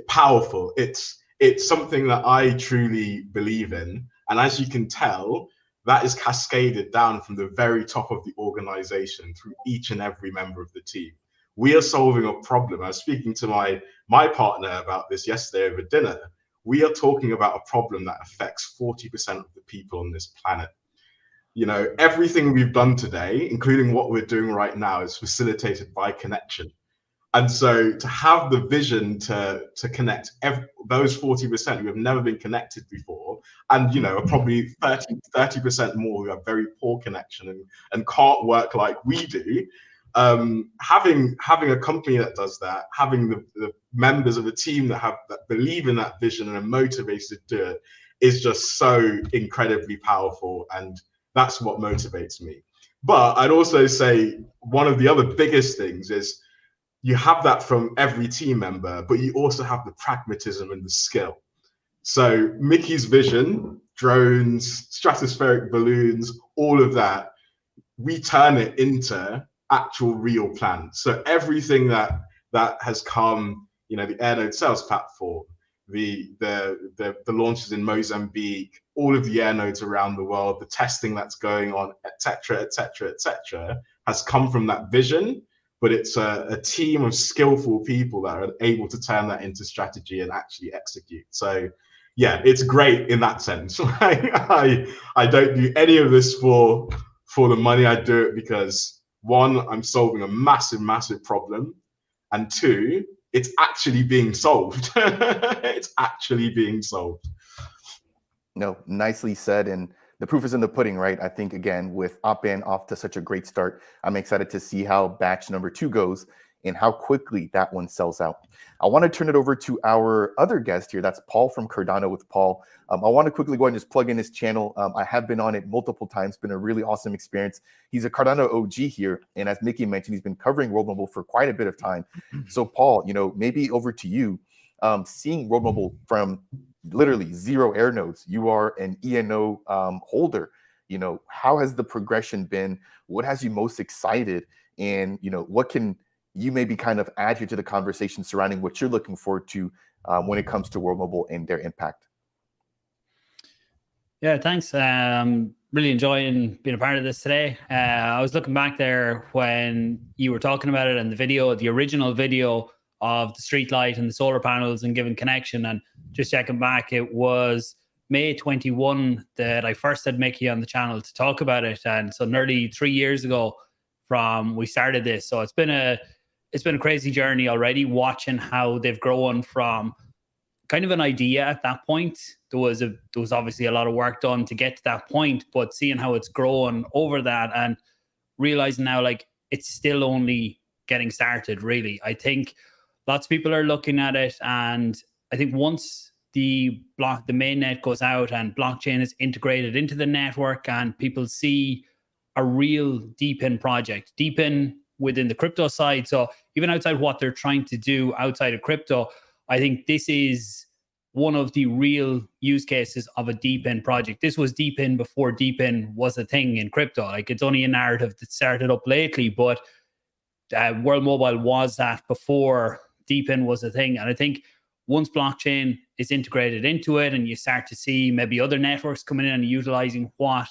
powerful. It's something that I truly believe in. And as you can tell, that is cascaded down from the very top of the organization through each and every member of the team. We are solving a problem. I was speaking to my partner about this yesterday over dinner. We are talking about a problem that affects 40% of the people on this planet. Everything we've done today, including what we're doing right now, is facilitated by connection. And so to have the vision to connect those 40% who have never been connected before, and probably 30% more who have very poor connection and can't work like we do, having a company that does that, having the members of a team that believe in that vision and are motivated to do it, is just so incredibly powerful, and that's what motivates me. But I'd also say one of the other biggest things is you have that from every team member, but you also have the pragmatism and the skill. So Mickey's vision, drones, stratospheric balloons, all of that, we turn it into actual real plans. So everything that has come, the AirNode sales platform, the launches in Mozambique, all of the AirNodes around the world, the testing that's going on, etc., etc., etc., has come from that vision. But it's a team of skillful people that are able to turn that into strategy and actually execute. So yeah, it's great in that sense. I don't do any of this for the money. I do it because, one, I'm solving a massive problem, and two, it's actually being solved. It's actually being solved. No, nicely said. And the proof is in the pudding, right? I think, again, with Op-In off to such a great start, I'm excited to see how batch number 2 goes and how quickly that one sells out. I want to turn it over to our other guest here. That's Paul from Cardano with Paul. I want to quickly go ahead and just plug in his channel. I have been on it multiple times. Been a really awesome experience. He's a Cardano OG here. And as Mickey mentioned, he's been covering World Mobile for quite a bit of time. So Paul, maybe over to you. Seeing World Mobile from literally 0 AirNodes, you are an ENO holder. How has the progression been? What has you most excited? And, what can you maybe kind of add here to the conversation surrounding what you're looking forward to when it comes to World Mobile and their impact? Yeah, thanks. Really enjoying being a part of this today. I was looking back there when you were talking about it and the original video of the street light and the solar panels and giving connection, and just checking back, it was May 21 that I first had Mickey on the channel to talk about it, and so nearly 3 years ago from we started this. So it's been a crazy journey already, watching how they've grown from kind of an idea at that point. There was obviously a lot of work done to get to that point, but seeing how it's grown over that and realizing now, like, it's still only getting started, really. I think lots of people are looking at it, and I think once the mainnet goes out and blockchain is integrated into the network and people see a real DePIN project, DePIN within the crypto side. So even outside what they're trying to do outside of crypto, I think this is one of the real use cases of a DePIN project. This was DePIN before DePIN was a thing in crypto. Like, it's only a narrative that started up lately, but World Mobile was that before DePIN was a thing. And I think once blockchain is integrated into it and you start to see maybe other networks coming in and utilizing what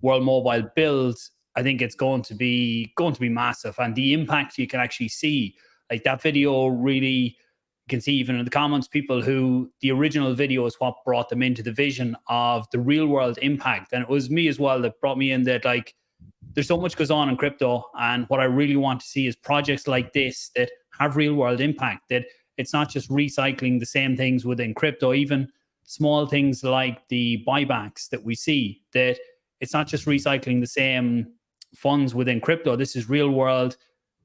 World Mobile builds, I think it's going to be massive. And the impact you can actually see, like that video, really, you can see even in the comments, people who the original video is what brought them into the vision of the real world impact. And it was me as well that brought me in that, like, there's so much goes on in crypto, and what I really want to see is projects like this that have real world impact, that it's not just recycling the same things within crypto, even small things like the buybacks that we see, that it's not just recycling the same funds within crypto. This is real world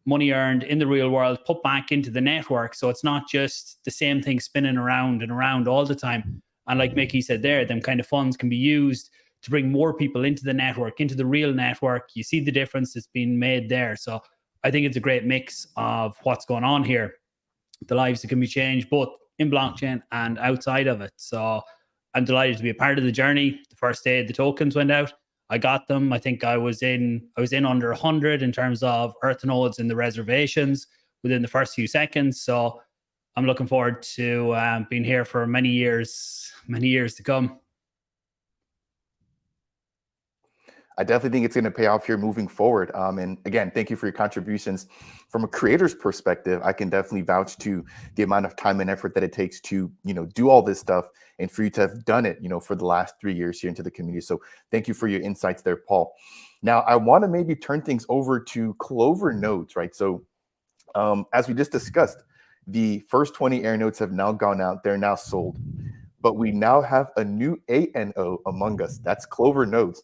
money earned in the real world, put back into the network. So it's not just the same thing spinning around and around all the time. And like Mickey said there, them kind of funds can be used to bring more people into the network, into the real network. You see the difference that's been made there. So I think it's a great mix of what's going on here, the lives that can be changed both in blockchain and outside of it. So I'm delighted to be a part of the journey. The first day the tokens went out, I got them. I think I was in under 100 in terms of Earth nodes in the reservations within the first few seconds. So I'm looking forward to being here for many years to come. I definitely think it's going to pay off here moving forward. And again, thank you for your contributions. From a creator's perspective, I can definitely vouch to the amount of time and effort that it takes to, do all this stuff, and for you to have done it, for the last 3 years here into the community. So thank you for your insights there, Paul. Now, I want to maybe turn things over to Clover nodes, right? So as we just discussed, the first 20 AirNodes have now gone out. They're now sold. But we now have a new ANO among us. That's Clover nodes.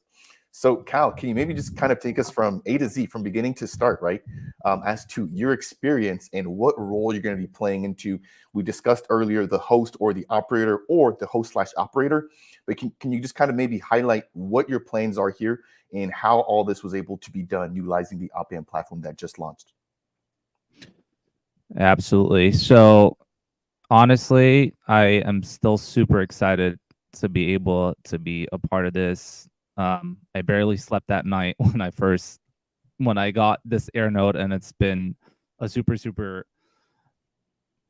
So Cal, can you maybe just kind of take us from A to Z, from beginning to start, right? As to your experience and what role you're going to be playing into. We discussed earlier the host or the operator, or the host/operator, but can you just kind of maybe highlight what your plans are here and how all this was able to be done utilizing the Op-In platform that just launched? Absolutely. So honestly, I am still super excited to be able to be a part of this. I barely slept that night when I got this AirNode, and it's been a super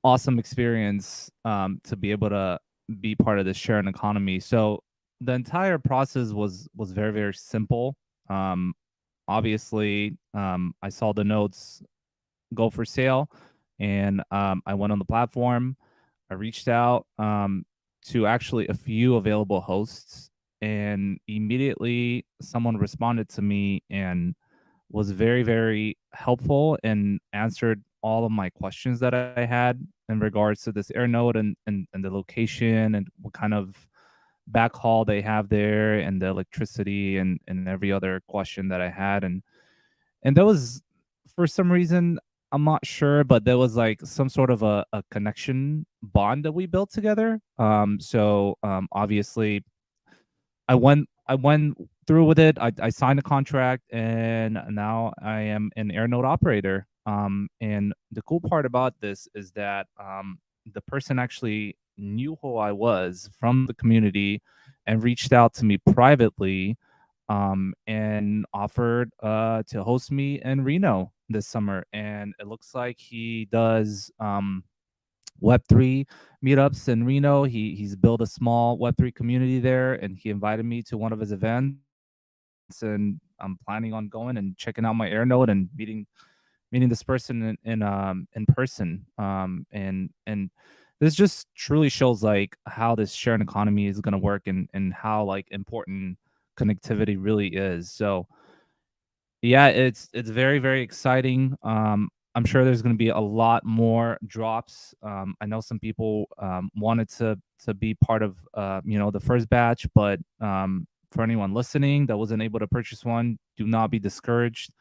awesome experience to be able to be part of this sharing economy. So the entire process was very, very simple. Obviously, I saw the notes go for sale, and I went on the platform. I reached out to actually a few available hosts, and immediately someone responded to me and was very, very helpful and answered all of my questions that I had in regards to this AirNode and the location and what kind of backhaul they have there and the electricity and every other question that I had. And there was, for some reason, I'm not sure, but there was like some sort of a connection bond that we built together. So obviously I went through with it. I signed a contract, and now I am an AirNode operator. And the cool part about this is that the person actually knew who I was from the community and reached out to me privately, and offered to host me in Reno this summer. And it looks like he does Web3 meetups in Reno. He's built a small Web3 community there, and he invited me to one of his events. And I'm planning on going and checking out my AirNode and meeting this person in person. And this just truly shows like how this sharing economy is going to work, and how like important connectivity really is. So yeah, it's very, very exciting. I'm sure there's going to be a lot more drops. I know some people wanted to be part of the first batch, but for anyone listening that wasn't able to purchase one, do not be discouraged.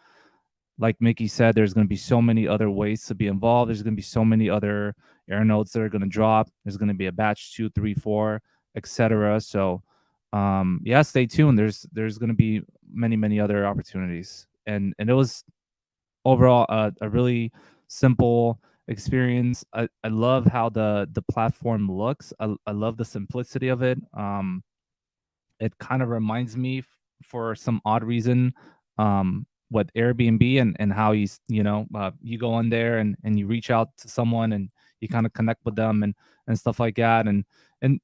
Like Mickey said, there's going to be so many other ways to be involved. There's going to be so many other AirNodes that are going to drop. There's going to be a batch 2, 3, 4, etc. So yeah, stay tuned. There's going to be many other opportunities, and it was overall a really simple experience. I love how the platform looks. I love the simplicity of it. It kind of reminds me, for some odd reason, what Airbnb, and how you go on there and you reach out to someone and you kind of connect with them and stuff like that. And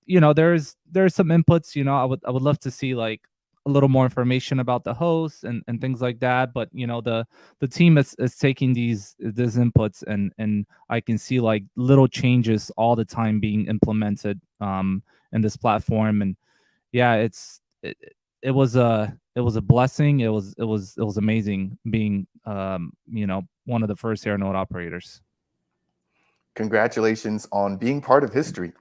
there's some inputs. I would love to see like a little more information about the hosts and things like that. But the team is taking these inputs, and I can see like little changes all the time being implemented in this platform. And yeah, it was a blessing. It was amazing being one of the first AirNode operators. Congratulations on being part of history.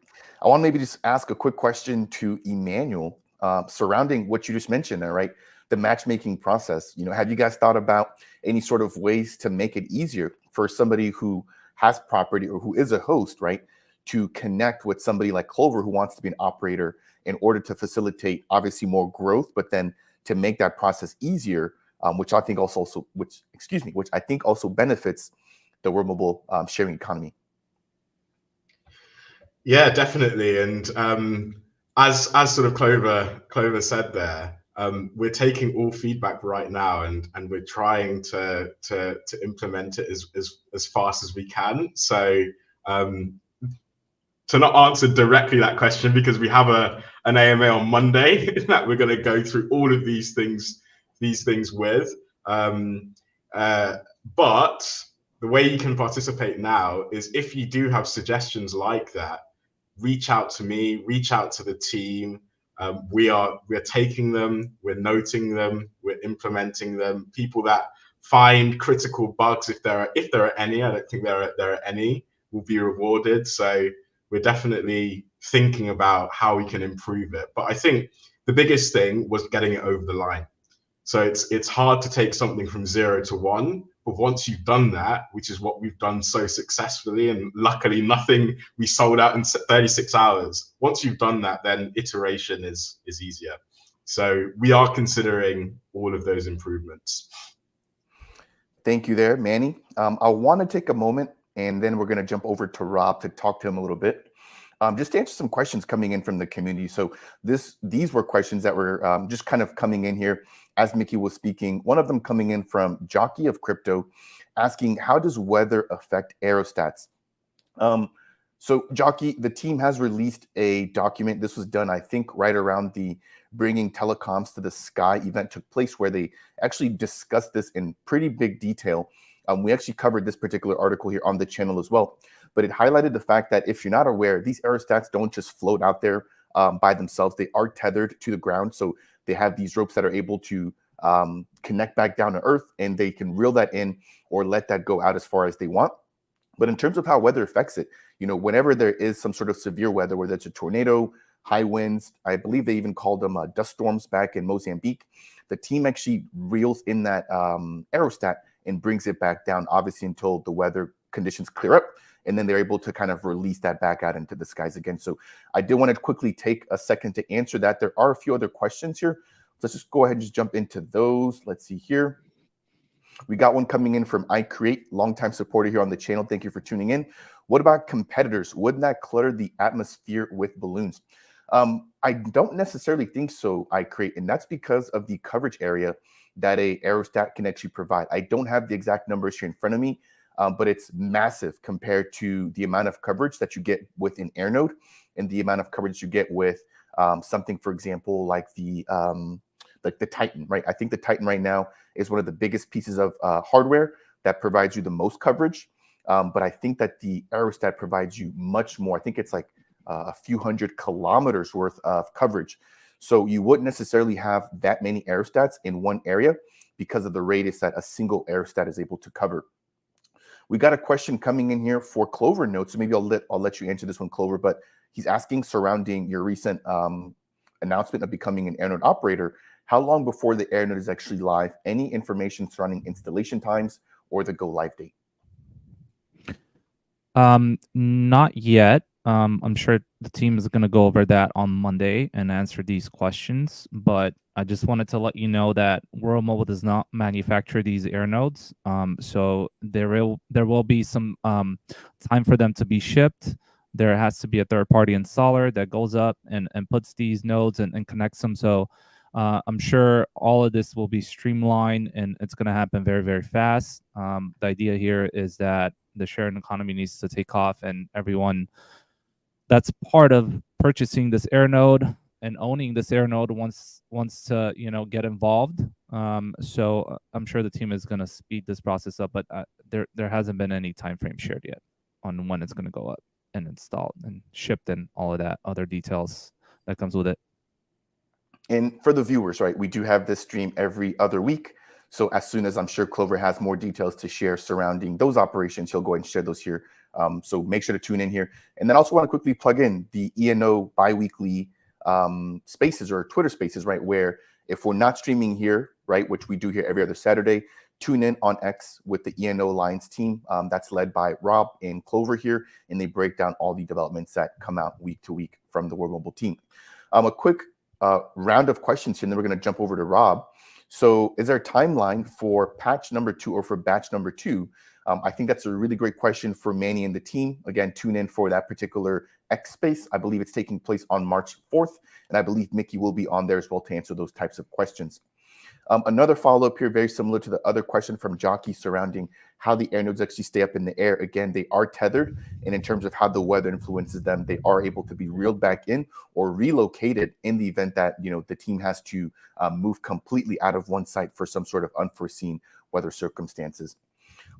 I want to maybe just ask a quick question to Emmanuel surrounding what you just mentioned there, right? The matchmaking process. Have you guys thought about any sort of ways to make it easier for somebody who has property or who is a host, right, to connect with somebody like Clover who wants to be an operator, in order to facilitate obviously more growth, but then to make that process easier, which I think also benefits the World Mobile sharing economy? Yeah, definitely. And as sort of Clover said there, we're taking all feedback right now, and we're trying to implement it as fast as we can. So to not answer directly that question, because we have an AMA on Monday that we're going to go through all of these things with. But the way you can participate now is, if you do have suggestions like that, reach out to me, reach out to the team. We're taking them, we're noting them, we're implementing them. People that find critical bugs, if there are any, I don't think there are any, will be rewarded. So we're definitely thinking about how we can improve it. But I think the biggest thing was getting it over the line. So it's hard to take something from 0 to 1, but once you've done that, which is what we've done so successfully, and luckily nothing we sold out in 36 hours. Once you've done that, then iteration is easier. So we are considering all of those improvements. Thank you there, Manny. I want to take a moment, and then we're going to jump over to Rob to talk to him a little bit. Just to answer some questions coming in from the community. So these were questions that were just kind of coming in here as Mickey was speaking. One of them coming in from Jockey of Crypto, asking, how does weather affect aerostats? So, Jockey, the team has released a document. This was done, I think, right around the Bringing Telecoms to the Sky event took place, where they actually discussed this in pretty big detail. We actually covered this particular article here on the channel as well, but it highlighted the fact that if you're not aware, these aerostats don't just float out there by themselves. They are tethered to the ground, so they have these ropes that are able to connect back down to Earth, and they can reel that in or let that go out as far as they want. But in terms of how weather affects it, whenever there is some sort of severe weather, whether it's a tornado, high winds, I believe they even called them dust storms back in Mozambique, the team actually reels in that aerostat and brings it back down, obviously until the weather conditions clear up, and then they're able to kind of release that back out into the skies again. So I did want to quickly take a second to answer that. There are a few other questions here. Let's just go ahead and just jump into those. Let's see here. We got one coming in from iCreate, longtime supporter here on the channel. Thank you for tuning in. What about competitors? Wouldn't that clutter the atmosphere with balloons? I don't necessarily think so, iCreate, and that's because of the coverage area that a aerostat can actually provide. I don't have the exact numbers here in front of me, but it's massive compared to the amount of coverage that you get with an AirNode and the amount of coverage you get with something, for example, like the Titan, right? I think the Titan right now is one of the biggest pieces of hardware that provides you the most coverage. But I think that the aerostat provides you much more. I think it's like a few hundred kilometers worth of coverage. So you wouldn't necessarily have that many aerostats in one area because of the radius that a single aerostat is able to cover. We got a question coming in here for Clover Notes. So maybe I'll let you answer this one, Clover. But he's asking surrounding your recent announcement of becoming an AirNode operator. How long before the AirNode is actually live? Any information surrounding installation times or the go live date? Not yet. I'm sure the team is going to go over that on Monday and answer these questions. But I just wanted to let you know that World Mobile does not manufacture these AirNodes. So there will be some time for them to be shipped. There has to be a third-party installer that goes up and puts these nodes and connects them. So I'm sure all of this will be streamlined and it's going to happen very, very fast. The idea here is that the sharing economy needs to take off, and everyone that's part of purchasing this AirNode and owning this AirNode wants to get involved. So I'm sure the team is going to speed this process up, but there hasn't been any time frame shared yet on when it's going to go up and installed and shipped and all of that other details that comes with it. And for the viewers, right, we do have this stream every other week. So as soon as I'm sure Clover has more details to share surrounding those operations, he'll go ahead and share those here. So make sure to tune in here. And then also want to quickly plug in the ENO biweekly spaces or Twitter spaces, right, where if we're not streaming here, right, which we do here every other Saturday, tune in on X with the ENO Alliance team. That's led by Rob and Clover here, and they break down all the developments that come out week to week from the World Mobile team. A quick round of questions here, and then we're going to jump over to Rob. So is there a timeline for patch number 2 or for batch number 2? I think that's a really great question for Manny and the team. Again, tune in for that particular X space. I believe it's taking place on March 4th, and I believe Mickey will be on there as well to answer those types of questions. Another follow-up here, very similar to the other question from Jockey surrounding how the AirNodes actually stay up in the air. Again, they are tethered, and in terms of how the weather influences them, they are able to be reeled back in or relocated in the event that the team has to move completely out of one site for some sort of unforeseen weather circumstances.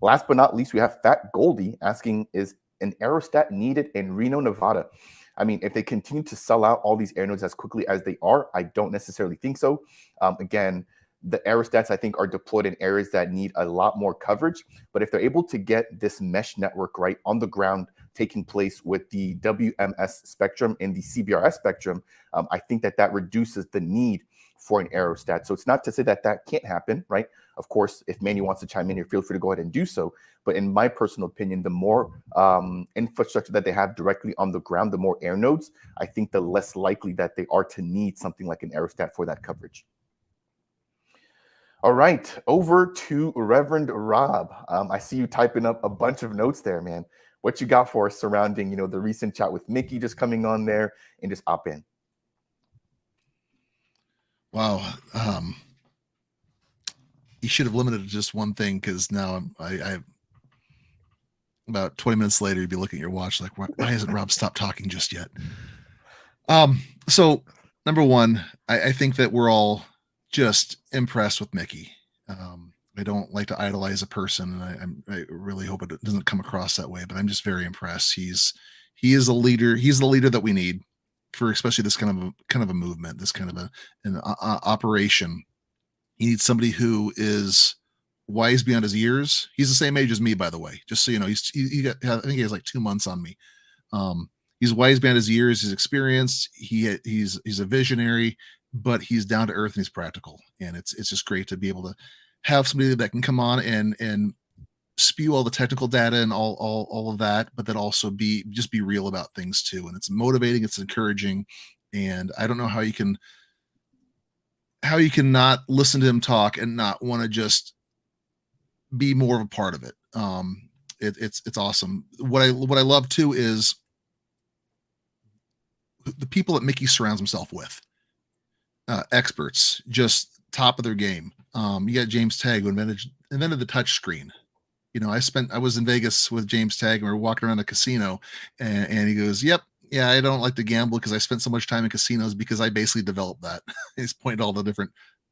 Last but not least, we have Fat Goldie asking, is an aerostat needed in Reno, Nevada? I mean, if they continue to sell out all these AirNodes as quickly as they are, I don't necessarily think so. Again, the aerostats, I think, are deployed in areas that need a lot more coverage. But if they're able to get this mesh network right on the ground taking place with the WMS spectrum and the CBRS spectrum, I think that reduces the need for an aerostat. So it's not to say that can't happen, right? Of course, if Manny wants to chime in here, feel free to go ahead and do so. But in my personal opinion, the more infrastructure that they have directly on the ground, the more AirNodes, I think the less likely that they are to need something like an aerostat for that coverage. All right, over to Reverend Rob. I see you typing up a bunch of notes there, man. What you got for us surrounding, the recent chat with Mickey just coming on there and just op in? Wow. You should have limited to just one thing, because now about 20 minutes later, you'd be looking at your watch like, why hasn't Rob stopped talking just yet? So number one, I think that we're all just impressed with Mickey. I don't like to idolize a person, and I really hope it doesn't come across that way, but I'm just very impressed. He is a leader. He's the leader that we need for especially this kind of a movement, this kind of an operation. You need somebody who is wise beyond his years. He's the same age as me, by the way, just so you know. I think he has like 2 months on me. He's wise beyond his years, his experience. He's a visionary, but he's down to earth and he's practical. And it's just great to be able to have somebody that can come on and spew all the technical data and all of that, but then also be real about things too. And it's motivating, it's encouraging. And I don't know how you can not listen to him talk and not want to just be more of a part of it. It's awesome. What I love too is the people that Mickey surrounds himself with. Experts, just top of their game. You got James Tagg, who invented the touch screen. You know, I was in Vegas with James Tagg and we were walking around the casino and he goes, "Yep, yeah, I don't like to gamble because I spent so much time in casinos because I basically developed that." He's pointing to all the different,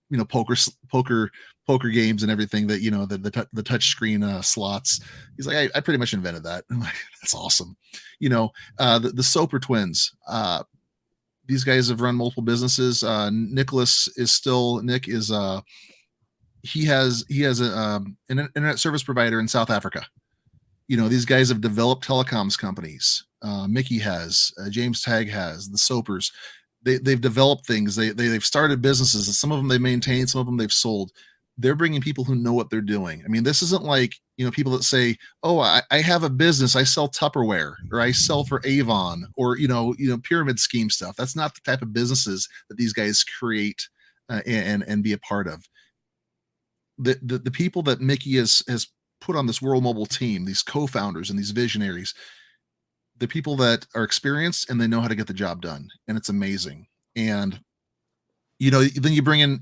you know, poker games and everything that, you know, the touch screen slots. He's like, I pretty much invented that. I'm like, that's awesome. You know, the Soper twins. These guys have run multiple businesses. Nick is he has an internet service provider in South Africa. You know, these guys have developed telecoms companies. Mickey has, James Tagg has, the Sopers. They've developed things. They've started businesses. Some of them they maintain, some of them they've sold. They're bringing people who know what they're doing. I mean, this isn't like, you know, people that say, "Oh, I have a business. I sell Tupperware, or I sell for Avon, or you know, pyramid scheme stuff." That's not the type of businesses that these guys create and be a part of. The people that Mickey has put on this World Mobile team, these co-founders and these visionaries, the people that are experienced and they know how to get the job done, and it's amazing. And you know, then you bring in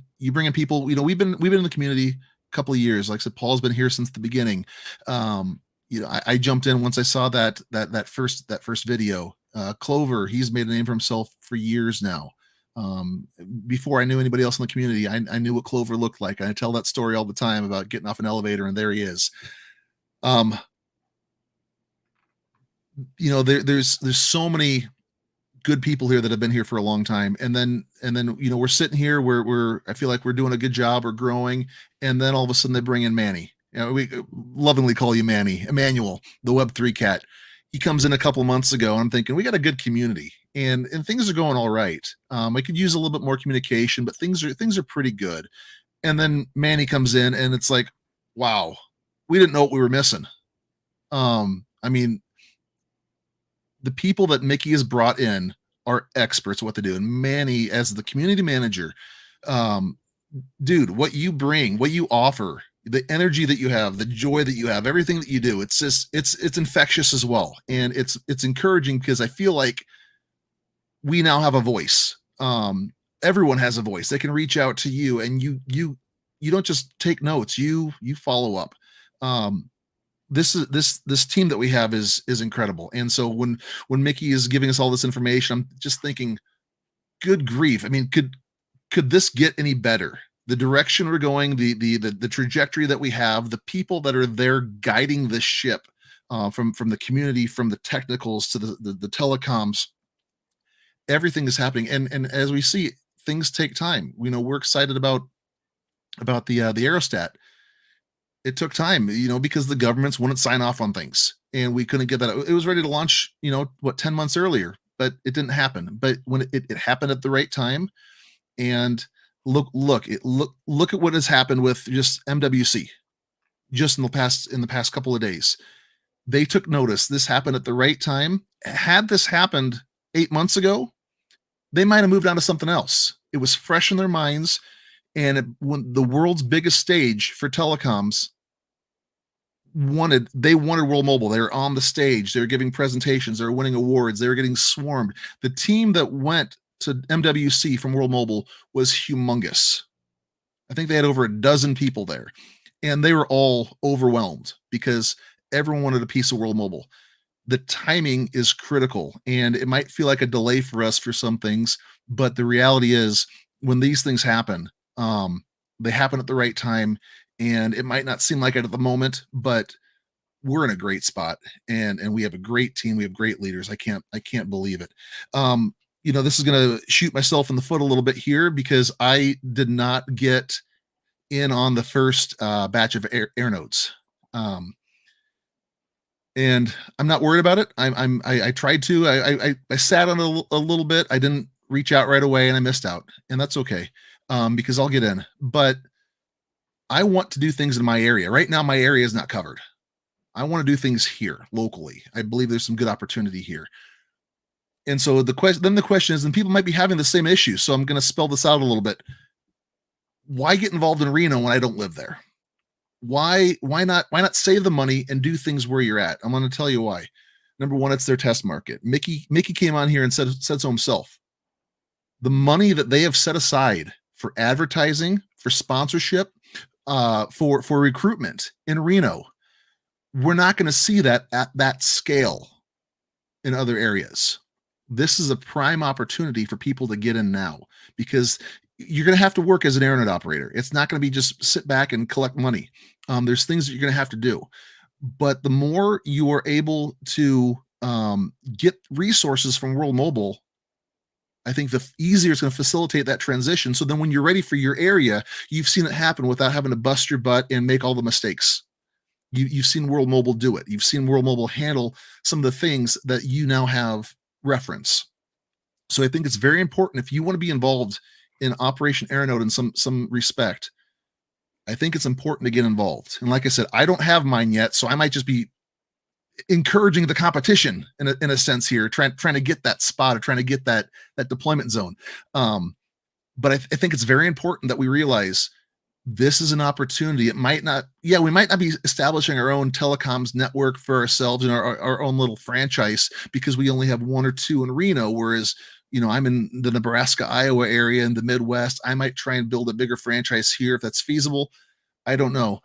people. You know, we've been in the community a couple of years. Like I said, Paul's been here since the beginning. You know, I jumped in once I saw that first video. Clover, he's made a name for himself for years now. Before I knew anybody else in the community, I knew what Clover looked like. I tell that story all the time about getting off an elevator and there he is. You know, there's so many good people here that have been here for a long time, and then you know, we're sitting here, I feel like we're doing a good job, we're growing, and then all of a sudden they bring in Manny. You know, we lovingly call you Manny, Emmanuel, the Web3 cat. He comes in a couple months ago, and I'm thinking we got a good community, and things are going all right. I could use a little bit more communication, but things are pretty good. And then Manny comes in, and it's like, wow, we didn't know what we were missing. I mean, the people that Mickey has brought in are experts at what to do. And Manny, as the community manager, dude, what you bring, what you offer, the energy that you have, the joy that you have, everything that you do, it's just, it's infectious as well. And it's encouraging because I feel like we now have a voice. Everyone has a voice. They can reach out to you, and you don't just take notes, you follow up. This team that we have is incredible. And so when Mickey is giving us all this information, I'm just thinking, good grief. I mean, could this get any better? The direction we're going, the trajectory that we have, the people that are there guiding this ship, from the community, from the technicals to the telecoms, everything is happening. And as we see, things take time. You know, we're excited about the aerostat. It took time, you know, because the governments wouldn't sign off on things, and we couldn't get that. It was ready to launch, you know, 10 months earlier, but it didn't happen. But when it happened at the right time, and look at what has happened with just MWC, just in the past couple of days. They took notice. This happened at the right time. Had this happened 8 months ago, they might have moved on to something else. It was fresh in their minds. And when the world's biggest stage for telecoms wanted World Mobile, they were on the stage, they were giving presentations, they were winning awards, they were getting swarmed. The team that went to MWC from World Mobile was humongous. I think they had over a dozen people there, and they were all overwhelmed because everyone wanted a piece of World Mobile. The timing is critical, and it might feel like a delay for us for some things, but the reality is when these things happen, they happen at the right time, and it might not seem like it at the moment, but we're in a great spot, and we have a great team. We have great leaders. I can't believe it. This is going to shoot myself in the foot a little bit here because I did not get in on the first batch of AirNodes. And I'm not worried about it. I tried to. I sat on it a little bit. I didn't reach out right away, and I missed out, and that's okay, because I'll get in. But I want to do things in my area. Right now, my area is not covered. I want to do things here locally. I believe there's some good opportunity here. And so the question is, and people might be having the same issue. So I'm going to spell this out a little bit. Why get involved in Reno when I don't live there? Why not save the money and do things where you're at? I'm going to tell you why. Number one, it's their test market. Mickey came on here and said so himself. The money that they have set aside for advertising, for sponsorship, for recruitment in Reno, we're not going to see that at that scale in other areas. This is a prime opportunity for people to get in now, because you're going to have to work as an AirNode operator. It's not going to be just sit back and collect money. There's things that you're going to have to do. But the more you are able to get resources from World Mobile, I think the easier it's going to facilitate that transition. So then when you're ready for your area, you've seen it happen without having to bust your butt and make all the mistakes. You've seen World Mobile do it. You've seen World Mobile handle some of the things that you now have reference. So I think it's very important, if you want to be involved in Operation AirNode in some respect, I think it's important to get involved. And like I said, I don't have mine yet, so I might just be encouraging the competition in a sense here, trying to get that spot or trying to get that deployment zone. But I think it's very important that we realize this is an opportunity. It might not, we might not be establishing our own telecoms network for ourselves and our own little franchise because we only have one or two in Reno, whereas I'm in the Nebraska, Iowa area in the Midwest. I might try and build a bigger franchise here if that's feasible. I don't know.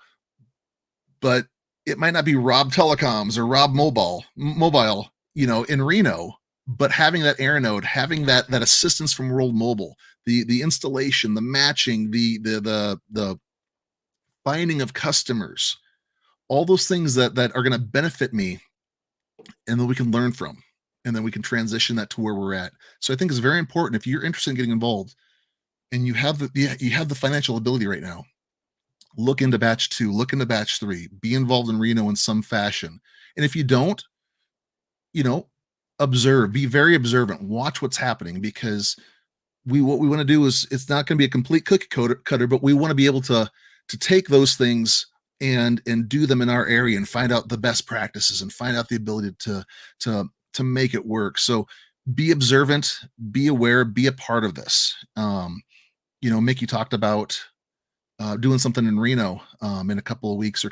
But it might not be Rob Telecoms or Rob Mobile, in Reno, but having that AirNode, having that assistance from World Mobile, the installation, the matching, the finding of customers, all those things that are going to benefit me, and then we can learn from, and then we can transition that to where we're at. So I think it's very important, if you're interested in getting involved and you have the financial ability right now, look into batch 2, look into batch 3, be involved in Reno in some fashion. And if you don't, observe, be very observant, watch what's happening, because what we want to do is, it's not going to be a complete cookie cutter, but we want to be able to take those things and do them in our area and find out the best practices and find out the ability to make it work. So be observant, be aware, be a part of this. Mickey talked about doing something in Reno in a couple of weeks, or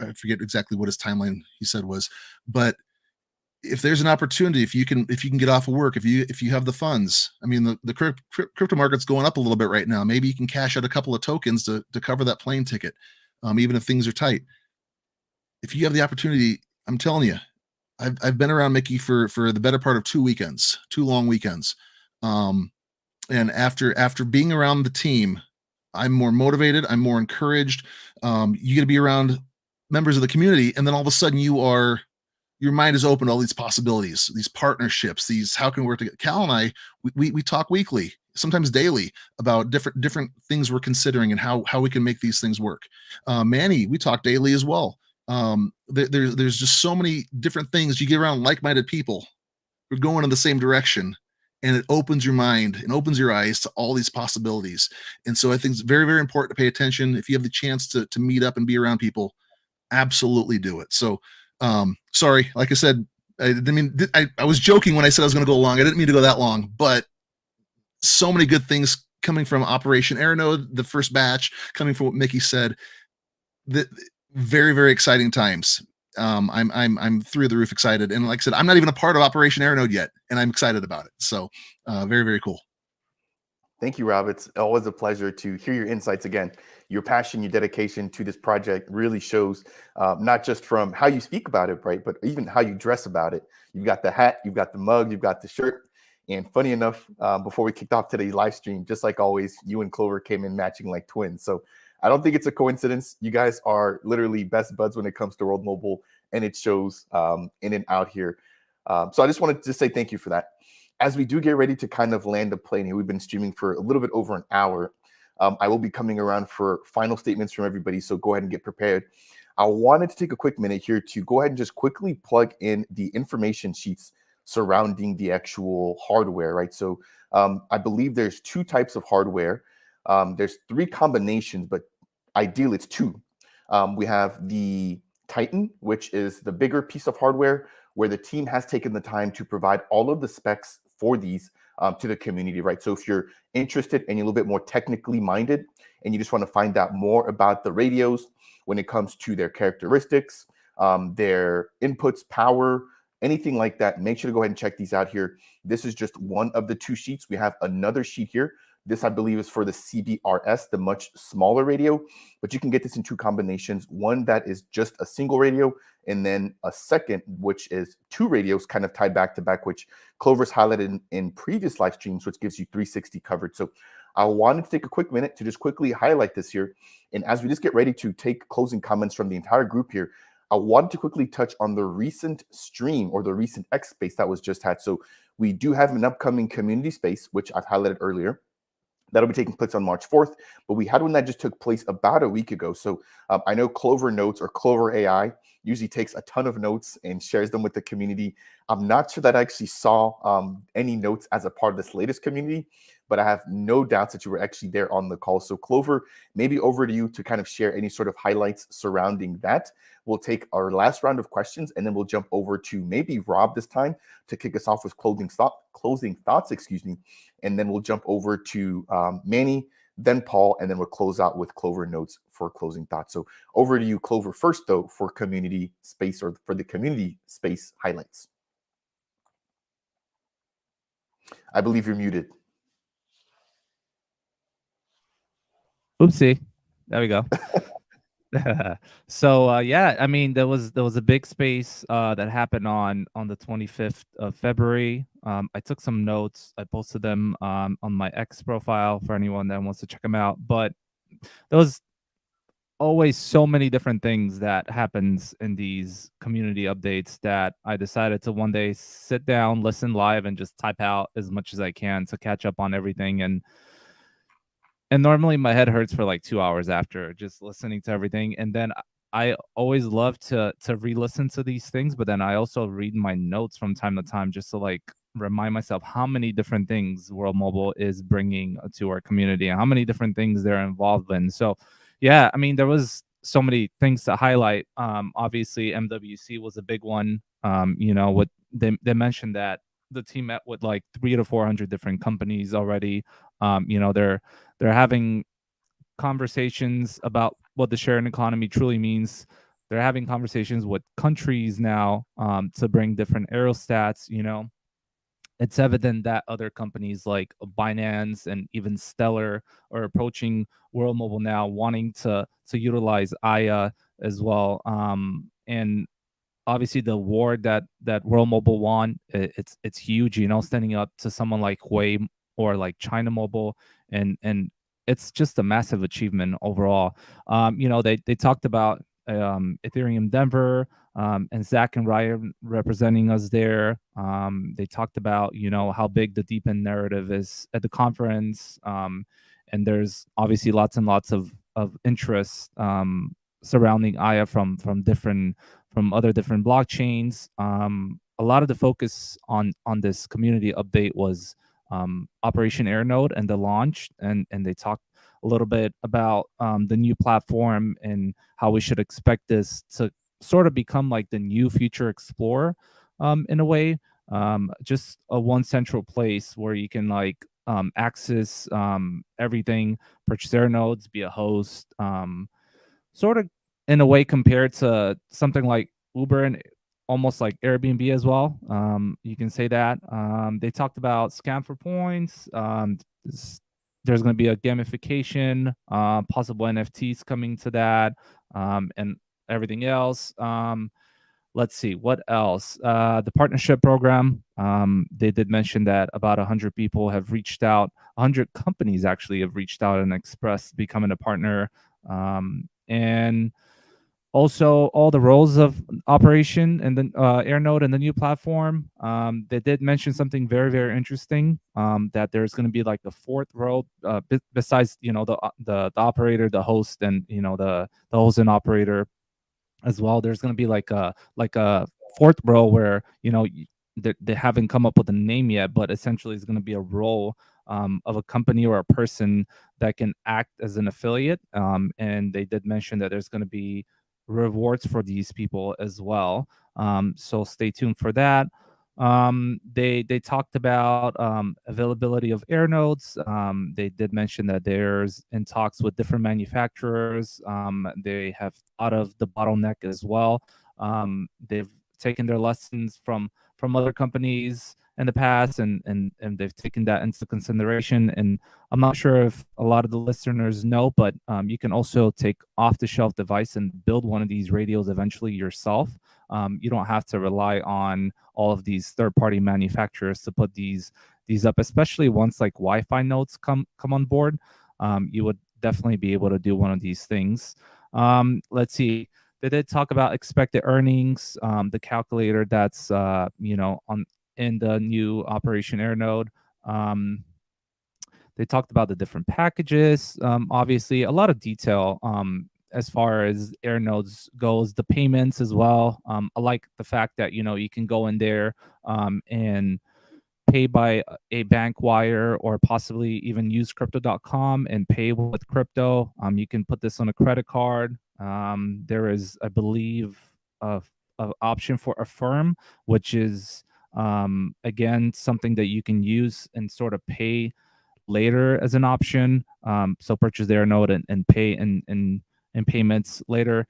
I forget exactly what his timeline he said was, but if there's an opportunity, if you can get off of work, if you have the funds, I mean, the crypto market's going up a little bit right now. Maybe you can cash out a couple of tokens to cover that plane ticket, even if things are tight. If you have the opportunity, I'm telling you, I've been around Mickey for the better part of 2 long weekends. And after being around the team, I'm more motivated. I'm more encouraged. You get to be around members of the community, and then all of a sudden your mind is open to all these possibilities, these partnerships, how can we work together. Cal and I, we talk weekly, sometimes daily, about different things we're considering and how we can make these things work. Manny, we talk daily as well. There's just so many different things. You get around like-minded people who are going in the same direction, and it opens your mind and opens your eyes to all these possibilities. And so I think it's very, very important to pay attention. If you have the chance to meet up and be around people, absolutely do it. So sorry, like I said, I was joking when I said I was going to go long. I didn't mean to go that long, but so many good things coming from Operation AirNode, the first batch, coming from what Mickey said. Very, very exciting times. I'm through the roof excited. And like I said, I'm not even a part of Operation AirNode yet, and I'm excited about it. So very, very cool. Thank you, Rob. It's always a pleasure to hear your insights again. Your passion, your dedication to this project really shows, not just from how you speak about it, right, but even how you dress about it. You've got the hat, you've got the mug, you've got the shirt. And funny enough, before we kicked off today's live stream, just like always, you and Clover came in matching like twins. So I don't think it's a coincidence. You guys are literally best buds when it comes to World Mobile, and it shows in and out here. So I just wanted to say thank you for that. As we do get ready to kind of land the plane here, we've been streaming for a little bit over an hour. I will be coming around for final statements from everybody, so go ahead and get prepared. I wanted to take a quick minute here to go ahead and just quickly plug in the information sheets surrounding the actual hardware, right? So I believe there's two types of hardware. There's three combinations, but ideally it's two. We have the Titan, which is the bigger piece of hardware, where the team has taken the time to provide all of the specs for these to the community, right? So if you're interested and you're a little bit more technically minded and you just want to find out more about the radios when it comes to their characteristics, their inputs, power, anything like that, make sure to go ahead and check these out here. This is just one of the two sheets. We have another sheet here. This, I believe, is for the CBRS, the much smaller radio, but you can get this in two combinations. One that is just a single radio, and then a second, which is two radios kind of tied back to back, which Clover's highlighted in previous live streams, which gives you 360 coverage. So I wanted to take a quick minute to just quickly highlight this here. And as we just get ready to take closing comments from the entire group here, I wanted to quickly touch on the recent stream or the recent X space that was just had. So we do have an upcoming community space, which I've highlighted earlier. That'll be taking place on March 4th, but we had one that just took place about a week ago. So I know Clover Notes or Clover AI usually takes a ton of notes and shares them with the community. I'm not sure that I actually saw any notes as a part of this latest community, but I have no doubts that you were actually there on the call. So Clover, maybe over to you to kind of share any sort of highlights surrounding that. We'll take our last round of questions, and then we'll jump over to maybe Rob this time to kick us off with closing thoughts, and then we'll jump over to Manny, then Paul, and then we'll close out with Clover Notes for closing thoughts. So over to you, Clover, first, though, for community space or for the community space highlights. I believe you're muted. Oopsie. There we go. So yeah, I mean, there was a big space that happened on the 25th of February. I took some notes. I posted them on my X profile for anyone that wants to check them out. But there was always so many different things that happens in these community updates that I decided to one day sit down, listen live, and just type out as much as I can to catch up on everything. And normally my head hurts for like 2 hours after just listening to everything. And then I always love to re-listen to these things, but then I also read my notes from time to time just to like remind myself how many different things World Mobile is bringing to our community and how many different things they're involved in. So yeah, I mean, there was so many things to highlight. Obviously MWC was a big one. You know, what they mentioned that the team met with like 300 to 400 different companies already. You know, they're having conversations about what the sharing economy truly means. They're having conversations with countries now to bring different aerostats. You know, it's evident that other companies like Binance and even Stellar are approaching World Mobile now, wanting to utilize Aya as well. And obviously the award that World Mobile won, it's huge, you know, standing up to someone like Huawei or like China Mobile, and it's just a massive achievement overall. You know, they talked about Ethereum Denver, and Zach and Ryan representing us there. They talked about, you know, how big the DePIN narrative is at the conference, and there's obviously lots and lots of interest surrounding Aya from other different blockchains. A lot of the focus on this community update was Operation AirNode and the launch, and they talked a little bit about the new platform and how we should expect this to sort of become like the new Future Explorer in a way, just a one central place where you can like access everything, purchase AirNodes, be a host, sort of in a way compared to something like Uber and almost like Airbnb as well. You can say that. They talked about scam for points, there's going to be a gamification, possible NFTs coming to that, and everything else. Let's see what else. The partnership program. They did mention that about 100 people have reached out. 100 companies actually have reached out and expressed becoming a partner. And also all the roles of operation and then AirNode and the new platform. They did mention something very, very interesting, that there's going to be like a fourth role, besides the operator, the host, and the host and operator as well. There's going to be like a fourth role where they haven't come up with a name yet, but essentially it's going to be a role of a company or a person that can act as an affiliate. And they did mention that there's going to be rewards for these people as well. So stay tuned for that. They talked about availability of AirNodes. They did mention that there's in talks with different manufacturers. They have thought of the bottleneck as well. They've taken their lessons from other companies in the past, and they've taken that into consideration. And I'm not sure if a lot of the listeners know, but you can also take off-the-shelf device and build one of these radios eventually yourself. You don't have to rely on all of these third-party manufacturers to put these up, especially once like Wi-Fi nodes come on board. You would definitely be able to do one of these things. Let's see. They did talk about expected earnings, the calculator that's in the new Operation AirNode. They talked about the different packages. Obviously, a lot of detail as far as AirNodes goes. The payments as well. I like the fact that you can go in there and pay by a bank wire, or possibly even use crypto.com and pay with crypto. You can put this on a credit card. There is, I believe, a option for Affirm, which is again something that you can use and sort of pay later as an option. So purchase their node and pay in payments later.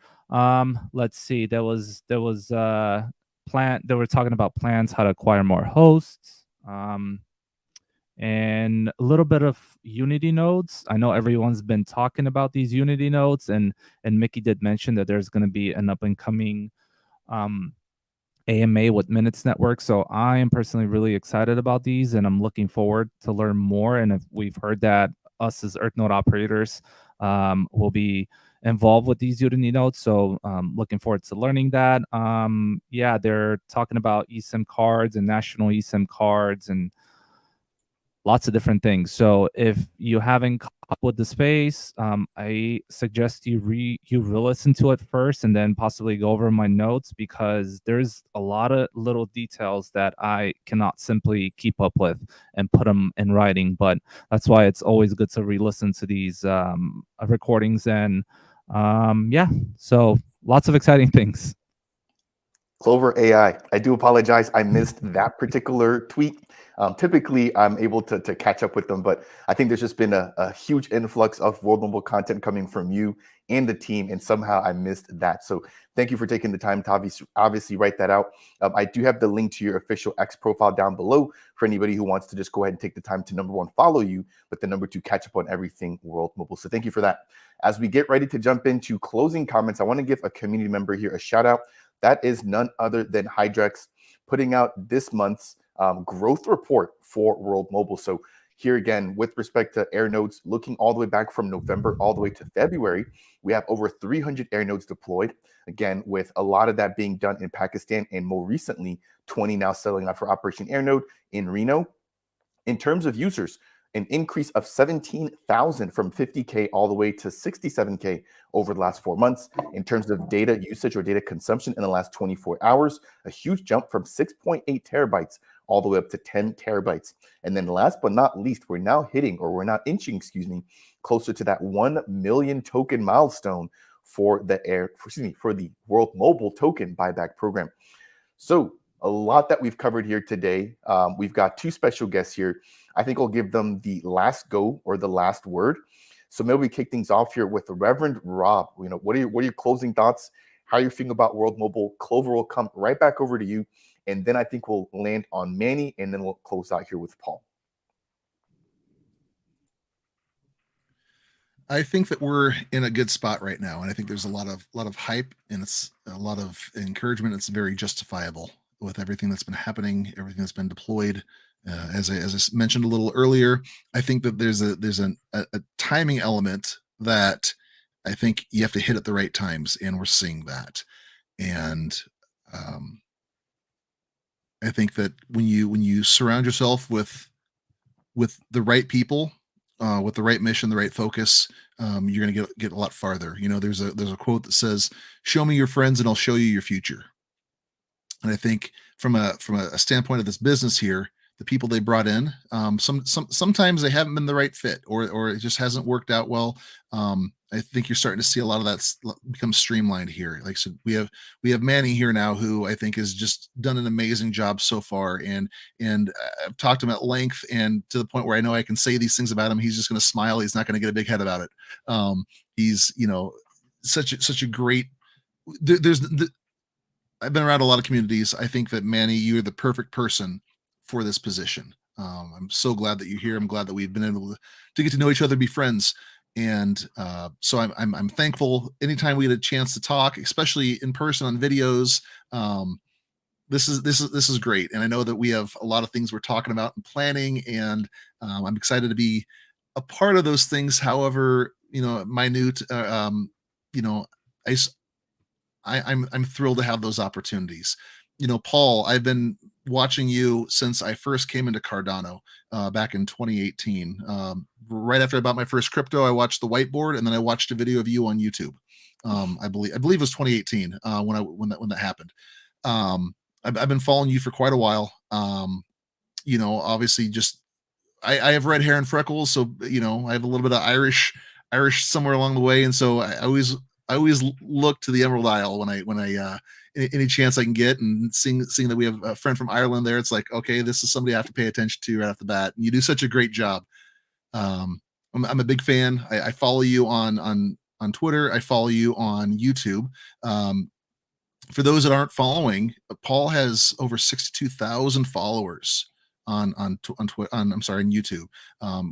Let's see. There was plan. They were talking about plans, how to acquire more hosts. And a little bit of Unity nodes. I know everyone's been talking about these Unity nodes, and Mickey did mention that there's going to be an up and coming AMA with Minutes Network. So I am personally really excited about these, and I'm looking forward to learn more. And if we've heard that us as EarthNode operators will be involved with these Unity nodes, so looking forward to learning that. Yeah, they're talking about eSIM cards and national eSIM cards and lots of different things. So if you haven't caught up with the space, I suggest you listen to it first and then possibly go over my notes, because there's a lot of little details that I cannot simply keep up with and put them in writing. But that's why it's always good to re-listen to these recordings. And yeah, so lots of exciting things. Clover AI. I do apologize. I missed that particular tweet. Typically, I'm able to catch up with them, but I think there's just been a huge influx of World Mobile content coming from you and the team, and somehow I missed that. So thank you for taking the time to obviously write that out. I do have the link to your official X profile down below for anybody who wants to just go ahead and take the time to, number one, follow you, but the number two, catch up on everything World Mobile. So thank you for that. As we get ready to jump into closing comments, I want to give a community member here a shout out. That is none other than Hydrex, putting out this month's growth report for World Mobile. So here again, with respect to AirNodes, looking all the way back from November all the way to February, we have over 300 AirNodes deployed. Again, with a lot of that being done in Pakistan, and more recently, 20 now selling out for Operation AirNode in Reno. In terms of users, an increase of 17,000 from 50K all the way to 67K over the last 4 months. In terms of data usage or data consumption in the last 24 hours, a huge jump from 6.8 terabytes all the way up to 10 terabytes. And then last but not least, we're now inching, closer to that 1 million token milestone for the World Mobile token buyback program. So a lot that we've covered here today. We've got two special guests here. I think I'll give them the last go or the last word. So maybe we kick things off here with Reverend Rob. What are your closing thoughts? How are you feeling about World Mobile? Clover will come right back over to you. And then I think we'll land on Manny, and then we'll close out here with Paul. I think that we're in a good spot right now, and I think there's a lot of hype, and it's a lot of encouragement. It's very justifiable with everything that's been happening, everything that's been deployed. As I mentioned a little earlier, I think that there's a timing element that I think you have to hit at the right times, and we're seeing that. And I think that when you surround yourself with the right people, with the right mission, the right focus, you're going to get a lot farther. You know, there's a quote that says, "Show me your friends, and I'll show you your future." And I think from a standpoint of this business here, the people they brought in, sometimes they haven't been the right fit, or it just hasn't worked out well. I think you're starting to see a lot of that become streamlined here. Like, so we have Manny here now, who I think has just done an amazing job so far, and I've talked to him at length, and to the point where I know I can say these things about him. He's just going to smile. He's not going to get a big head about it. He's such a great. I've been around a lot of communities. I think that, Manny, you're the perfect person for this position. I'm so glad that you're here. I'm glad that we've been able to get to know each other, be friends, and so I'm thankful. Anytime we get a chance to talk, especially in person on videos, this is great. And I know that we have a lot of things we're talking about and planning, and I'm excited to be a part of those things. However, minute, I'm thrilled to have those opportunities. Paul, I've been watching you since I first came into Cardano back in 2018. Right after I bought my first crypto, I watched the whiteboard, and then I watched a video of you on YouTube. I believe it was 2018 when that happened. I've been following you for quite a while. Obviously, just I have red hair and freckles, so I have a little bit of Irish somewhere along the way, and so I always look to the Emerald Isle when I any chance I can get, and seeing that we have a friend from Ireland there, it's like, okay, this is somebody I have to pay attention to right off the bat. And you do such a great job. I'm a big fan. I follow you on Twitter. I follow you on YouTube. For those that aren't following, Paul has over 62,000 followers on YouTube.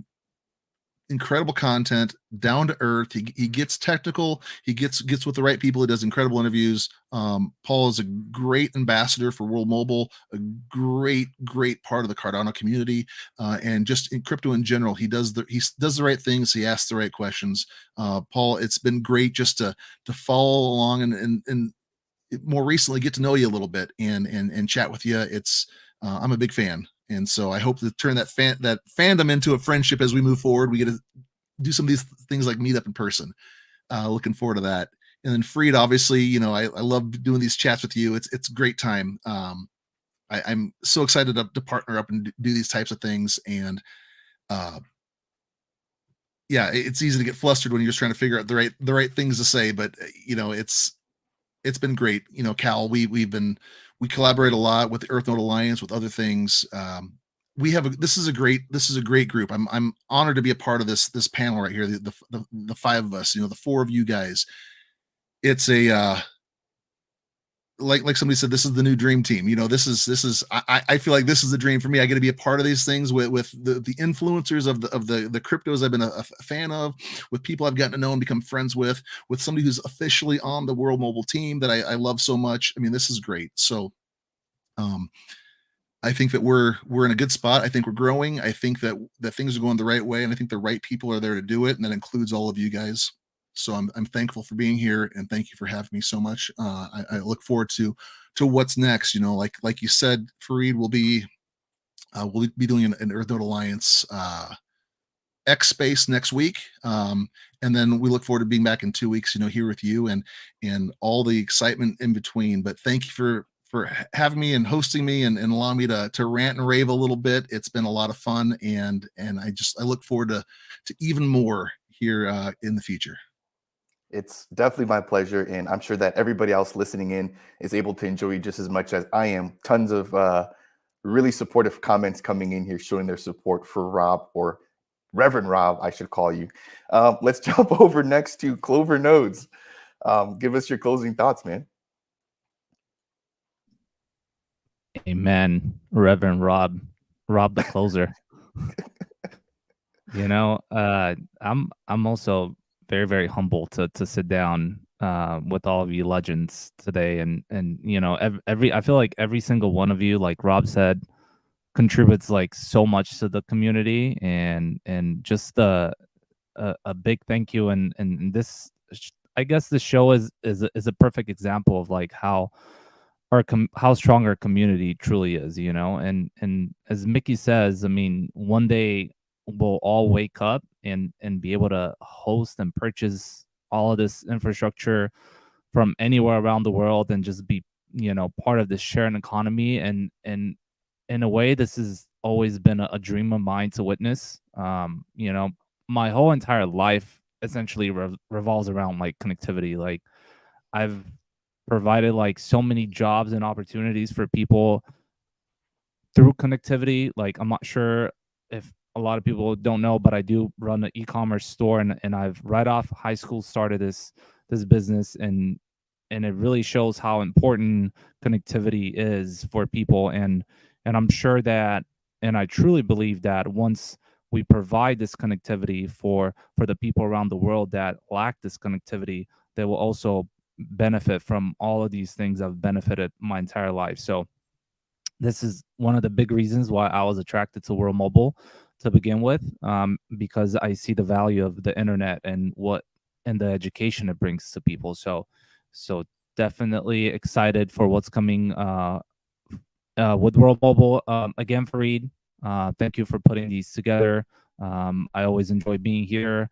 Incredible content, down to earth. He gets technical. He gets with the right people. He does incredible interviews. Paul is a great ambassador for World Mobile, a great part of the Cardano community, and just in crypto in general. He does the right things. He asks the right questions. Paul, it's been great just to follow along and more recently get to know you a little bit and chat with you. I'm a big fan. And so I hope to turn that fandom into a friendship as we move forward. We get to do some of these things like meet up in person. Looking forward to that. And then Freed, obviously, I love doing these chats with you. It's a great time. I'm so excited to partner up and do these types of things. And it's easy to get flustered when you're just trying to figure out the right things to say. But it's been great. Cal, we collaborate a lot with the EarthNode Alliance, with other things. This is a great group. I'm honored to be a part of this panel right here. The five of us, the four of you guys. It's a like somebody said, this is the new dream team. I feel like this is the dream for me. I get to be a part of these things with the influencers of the cryptos I've been a fan of, with people I've gotten to know and become friends with somebody who's officially on the World Mobile team that I love so much. I mean, this is great. So I think that we're in a good spot. I think we're growing. I think that things are going the right way, and I think the right people are there to do it, and that includes all of you guys. So I'm thankful for being here, and thank you for having me so much. I look forward to what's next. Like you said, Fareed, we'll be doing an EarthNode Alliance X Space next week, and then we look forward to being back in 2 weeks. Here with you and all the excitement in between. But thank you for having me and hosting me and allowing me to rant and rave a little bit. It's been a lot of fun, and I look forward to even more here in the future. It's definitely my pleasure, and I'm sure that everybody else listening in is able to enjoy you just as much as I am. Tons of really supportive comments coming in here, showing their support for Rob, or Reverend Rob, I should call you. Let's jump over next to Clover Nodes. Give us your closing thoughts, man. Amen, Reverend Rob the closer. I'm also very, very humble to sit down with all of you legends today, and you know, every I feel like every single one of you, like Rob said, contributes like so much to the community, and just a big thank you. And this, I guess the show is a perfect example of like how how strong our community truly is, you know. And as Mickey says, I mean, one day we'll all wake up and be able to host and purchase all of this infrastructure from anywhere around the world, and just be, you know, part of this sharing economy. And in a way, this has always been a dream of mine to witness. You know, my whole entire life essentially revolves around like connectivity. Like, I've provided like so many jobs and opportunities for people through connectivity. Like, I'm not sure if a lot of people don't know, but I do run an e-commerce store, and I've right off high school started this business, and it really shows how important connectivity is for people. And I'm sure that, and I truly believe that once we provide this connectivity for the people around the world that lack this connectivity, they will also benefit from all of these things I've benefited my entire life. So this is one of the big reasons why I was attracted to World Mobile to begin with, because I see the value of the internet and the education it brings to people. So definitely excited for what's coming with World Mobile. Again, Fareed, thank you for putting these together. I always enjoy being here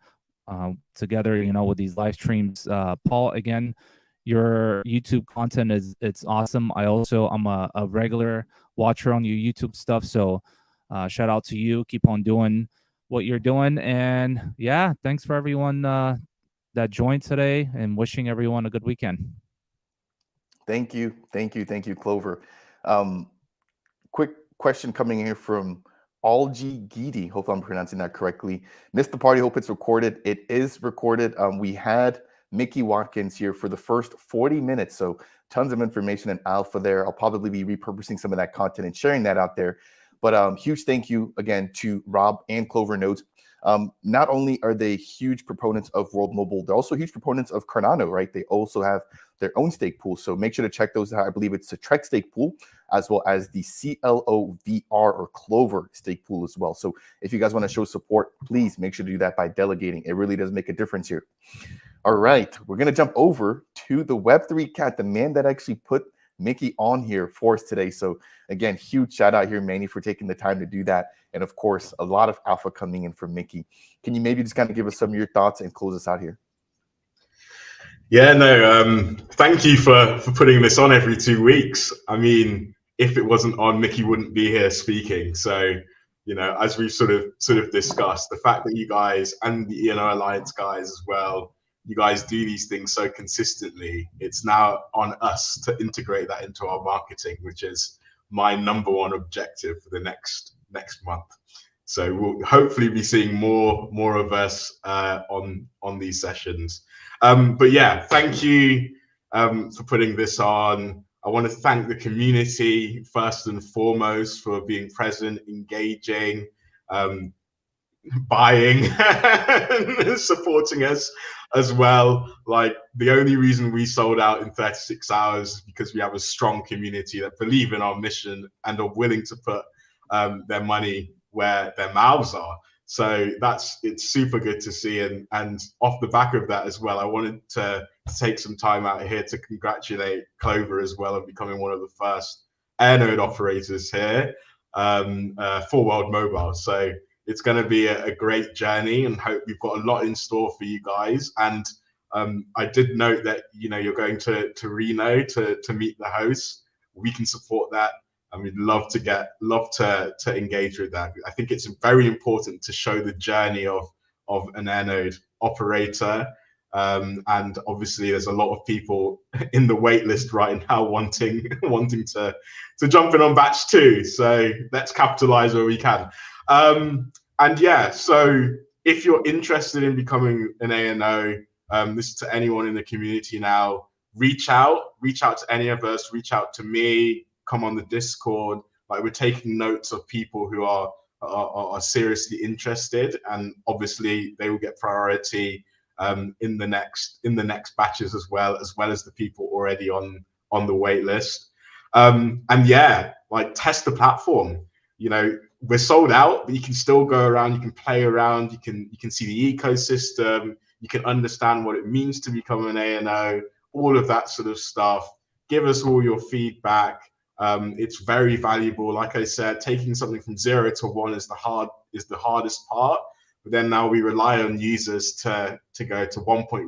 together, you know, with these live streams. Paul, again, your YouTube content it's awesome. I'm a regular watcher on your YouTube stuff, so shout out to you. Keep on doing what you're doing, and yeah, thanks for everyone that joined today, and wishing everyone a good weekend. Thank you, Clover. Quick question coming here from Algie Geedy. Hope I'm pronouncing that correctly. Missed the party. Hope it's recorded. It is recorded. We had Mickey Watkins here for the first 40 minutes. So tons of information and alpha there. I'll probably be repurposing some of that content and sharing that out there. But huge thank you again to Rob and Clover Nodes. Not only are they huge proponents of World Mobile, they're also huge proponents of Cardano, right? They also have their own stake pool. So make sure to check those out. I believe it's the Trek stake pool, as well as the CLOVR or Clover stake pool as well. So if you guys want to show support, please make sure to do that by delegating. It really does make a difference here. All right, we're going to jump over to the Web3 cat, the man that actually put Mickey on here for us today. So again, huge shout out here, Manny, for taking the time to do that. And of course, a lot of alpha coming in from Mickey. Can you maybe just kind of give us some of your thoughts and close us out here? Yeah, no, thank you for putting this on every 2 weeks. I mean, if it wasn't on, Mickey wouldn't be here speaking. So, you know, as we've sort of discussed, the fact that you guys and the ENO Alliance guys as well, you guys do these things so consistently, it's now on us to integrate that into our marketing, which is my #1 objective for the next month. So we'll hopefully be seeing more of us on these sessions. But yeah, thank you for putting this on. I want to thank the community first and foremost for being present, engaging, buying, supporting us as well. Like, the only reason we sold out in 36 hours is because we have a strong community that believe in our mission and are willing to put their money where their mouths are. So it's super good to see. And off the back of that as well, I wanted to take some time out here to congratulate Clover as well on becoming one of the first AirNode operators here for World Mobile. So it's going to be a great journey, and hope we've got a lot in store for you guys. And I did note that, you know, you're going to Reno to meet the hosts. We can support that, and we'd love to engage with that. I think it's very important to show the journey of an AirNode operator. And obviously there's a lot of people in the wait list right now wanting to jump in on batch 2. So let's capitalize where we can. And yeah, so if you're interested in becoming an ANO, this is to anyone in the community now, reach out to any of us, reach out to me, come on the Discord. Like, we're taking notes of people who are seriously interested, and obviously they will get priority in the next batches as well as the people already on the wait list. And yeah, like test the platform. You know, we're sold out, but you can still go around, you can play around, you can see the ecosystem, you can understand what it means to become an A&O, all of that sort of stuff. Give us all your feedback. It's very valuable. Like I said, taking something from 0 to 1 is the hardest part. But then now we rely on users to go to 1.1,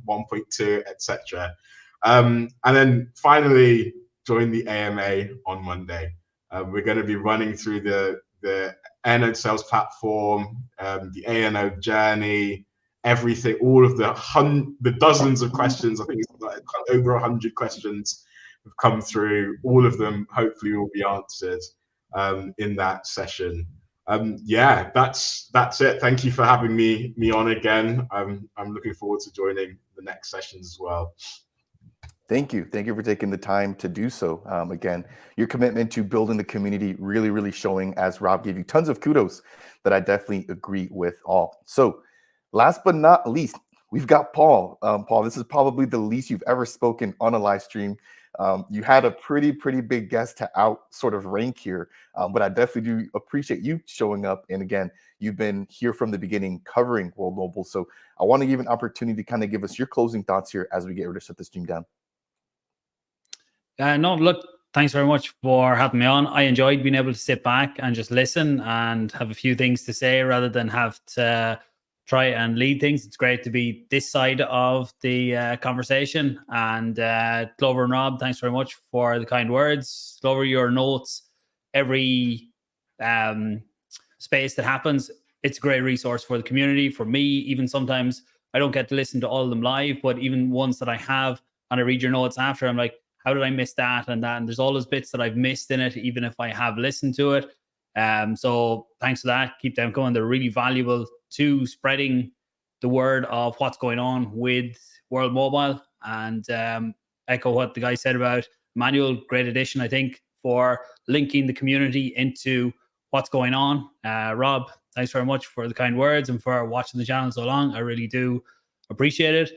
1.2, etc. And then finally, join the AMA on Monday. We're going to be running through the AirNode sales platform, the AirNode journey, everything, all of the dozens of questions. I think it's like over 100 questions have come through. All of them hopefully will be answered in that session. Yeah, that's it. Thank you for having me on again. I'm looking forward to joining the next sessions as well. Thank you for taking the time to do so. Again, your commitment to building the community really showing, as Rob gave you tons of kudos that I definitely agree with all. So last but not least, we've got Paul. Paul, this is probably the least you've ever spoken on a live stream. You had a pretty big guest to out sort of rank here, but I definitely do appreciate you showing up. And again, you've been here from the beginning covering World Mobile. So I want to give an opportunity to kind of give us your closing thoughts here as we get ready to shut the stream down. No, look, thanks very much for having me on. I enjoyed being able to sit back and just listen and have a few things to say rather than have to try and lead things. It's great to be this side of the conversation. And Glover and Rob, thanks very much for the kind words. Glover, your notes, every space that happens, it's a great resource for the community, for me. Even sometimes I don't get to listen to all of them live, but even ones that I have and I read your notes after, I'm like, how did I miss that and that? And there's all those bits that I've missed in it, even if I have listened to it. So thanks for that. Keep them going. They're really valuable to spreading the word of what's going on with World Mobile. And echo what the guy said about Manuel, great addition, I think, for linking the community into what's going on. Rob, thanks very much for the kind words and for watching the channel so long. I really do appreciate it.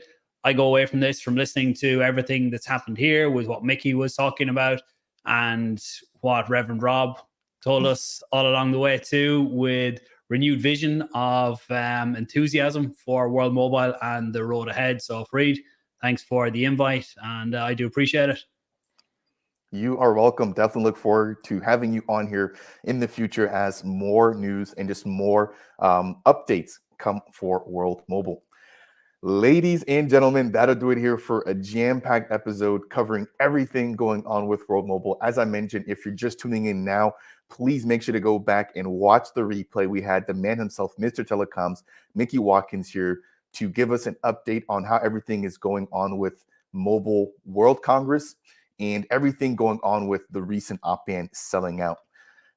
I go away from this, from listening to everything that's happened here with what Mickey was talking about and what Reverend Rob told us all along the way too, with renewed vision of enthusiasm for World Mobile and the road ahead. So Fareed, thanks for the invite and I do appreciate it. You are welcome. Definitely look forward to having you on here in the future as more news and just more updates come for World Mobile. Ladies and gentlemen, that'll do it here for a jam-packed episode covering everything going on with World Mobile. As I mentioned, if you're just tuning in now, please make sure to go back and watch the replay. We had the man himself, Mr. Telecoms, Mickey Watkins, here to give us an update on how everything is going on with Mobile World Congress and everything going on with the recent op-ban selling out.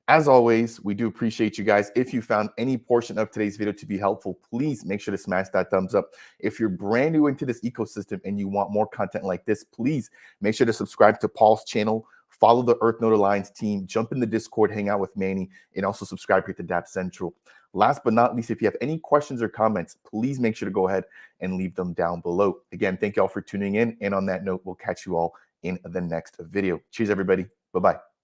As always, we do appreciate you guys. If you found any portion of today's video to be helpful, please make sure to smash that thumbs up. If you're brand new into this ecosystem and you want more content like this, please make sure to subscribe to Paul's channel, follow the EarthNode Alliance team, jump in the Discord, hang out with Manny, and also subscribe here to DAP Central. Last but not least, if you have any questions or comments, please make sure to go ahead and leave them down below. Again, thank you all for tuning in. And on that note, we'll catch you all in the next video. Cheers, everybody. Bye-bye.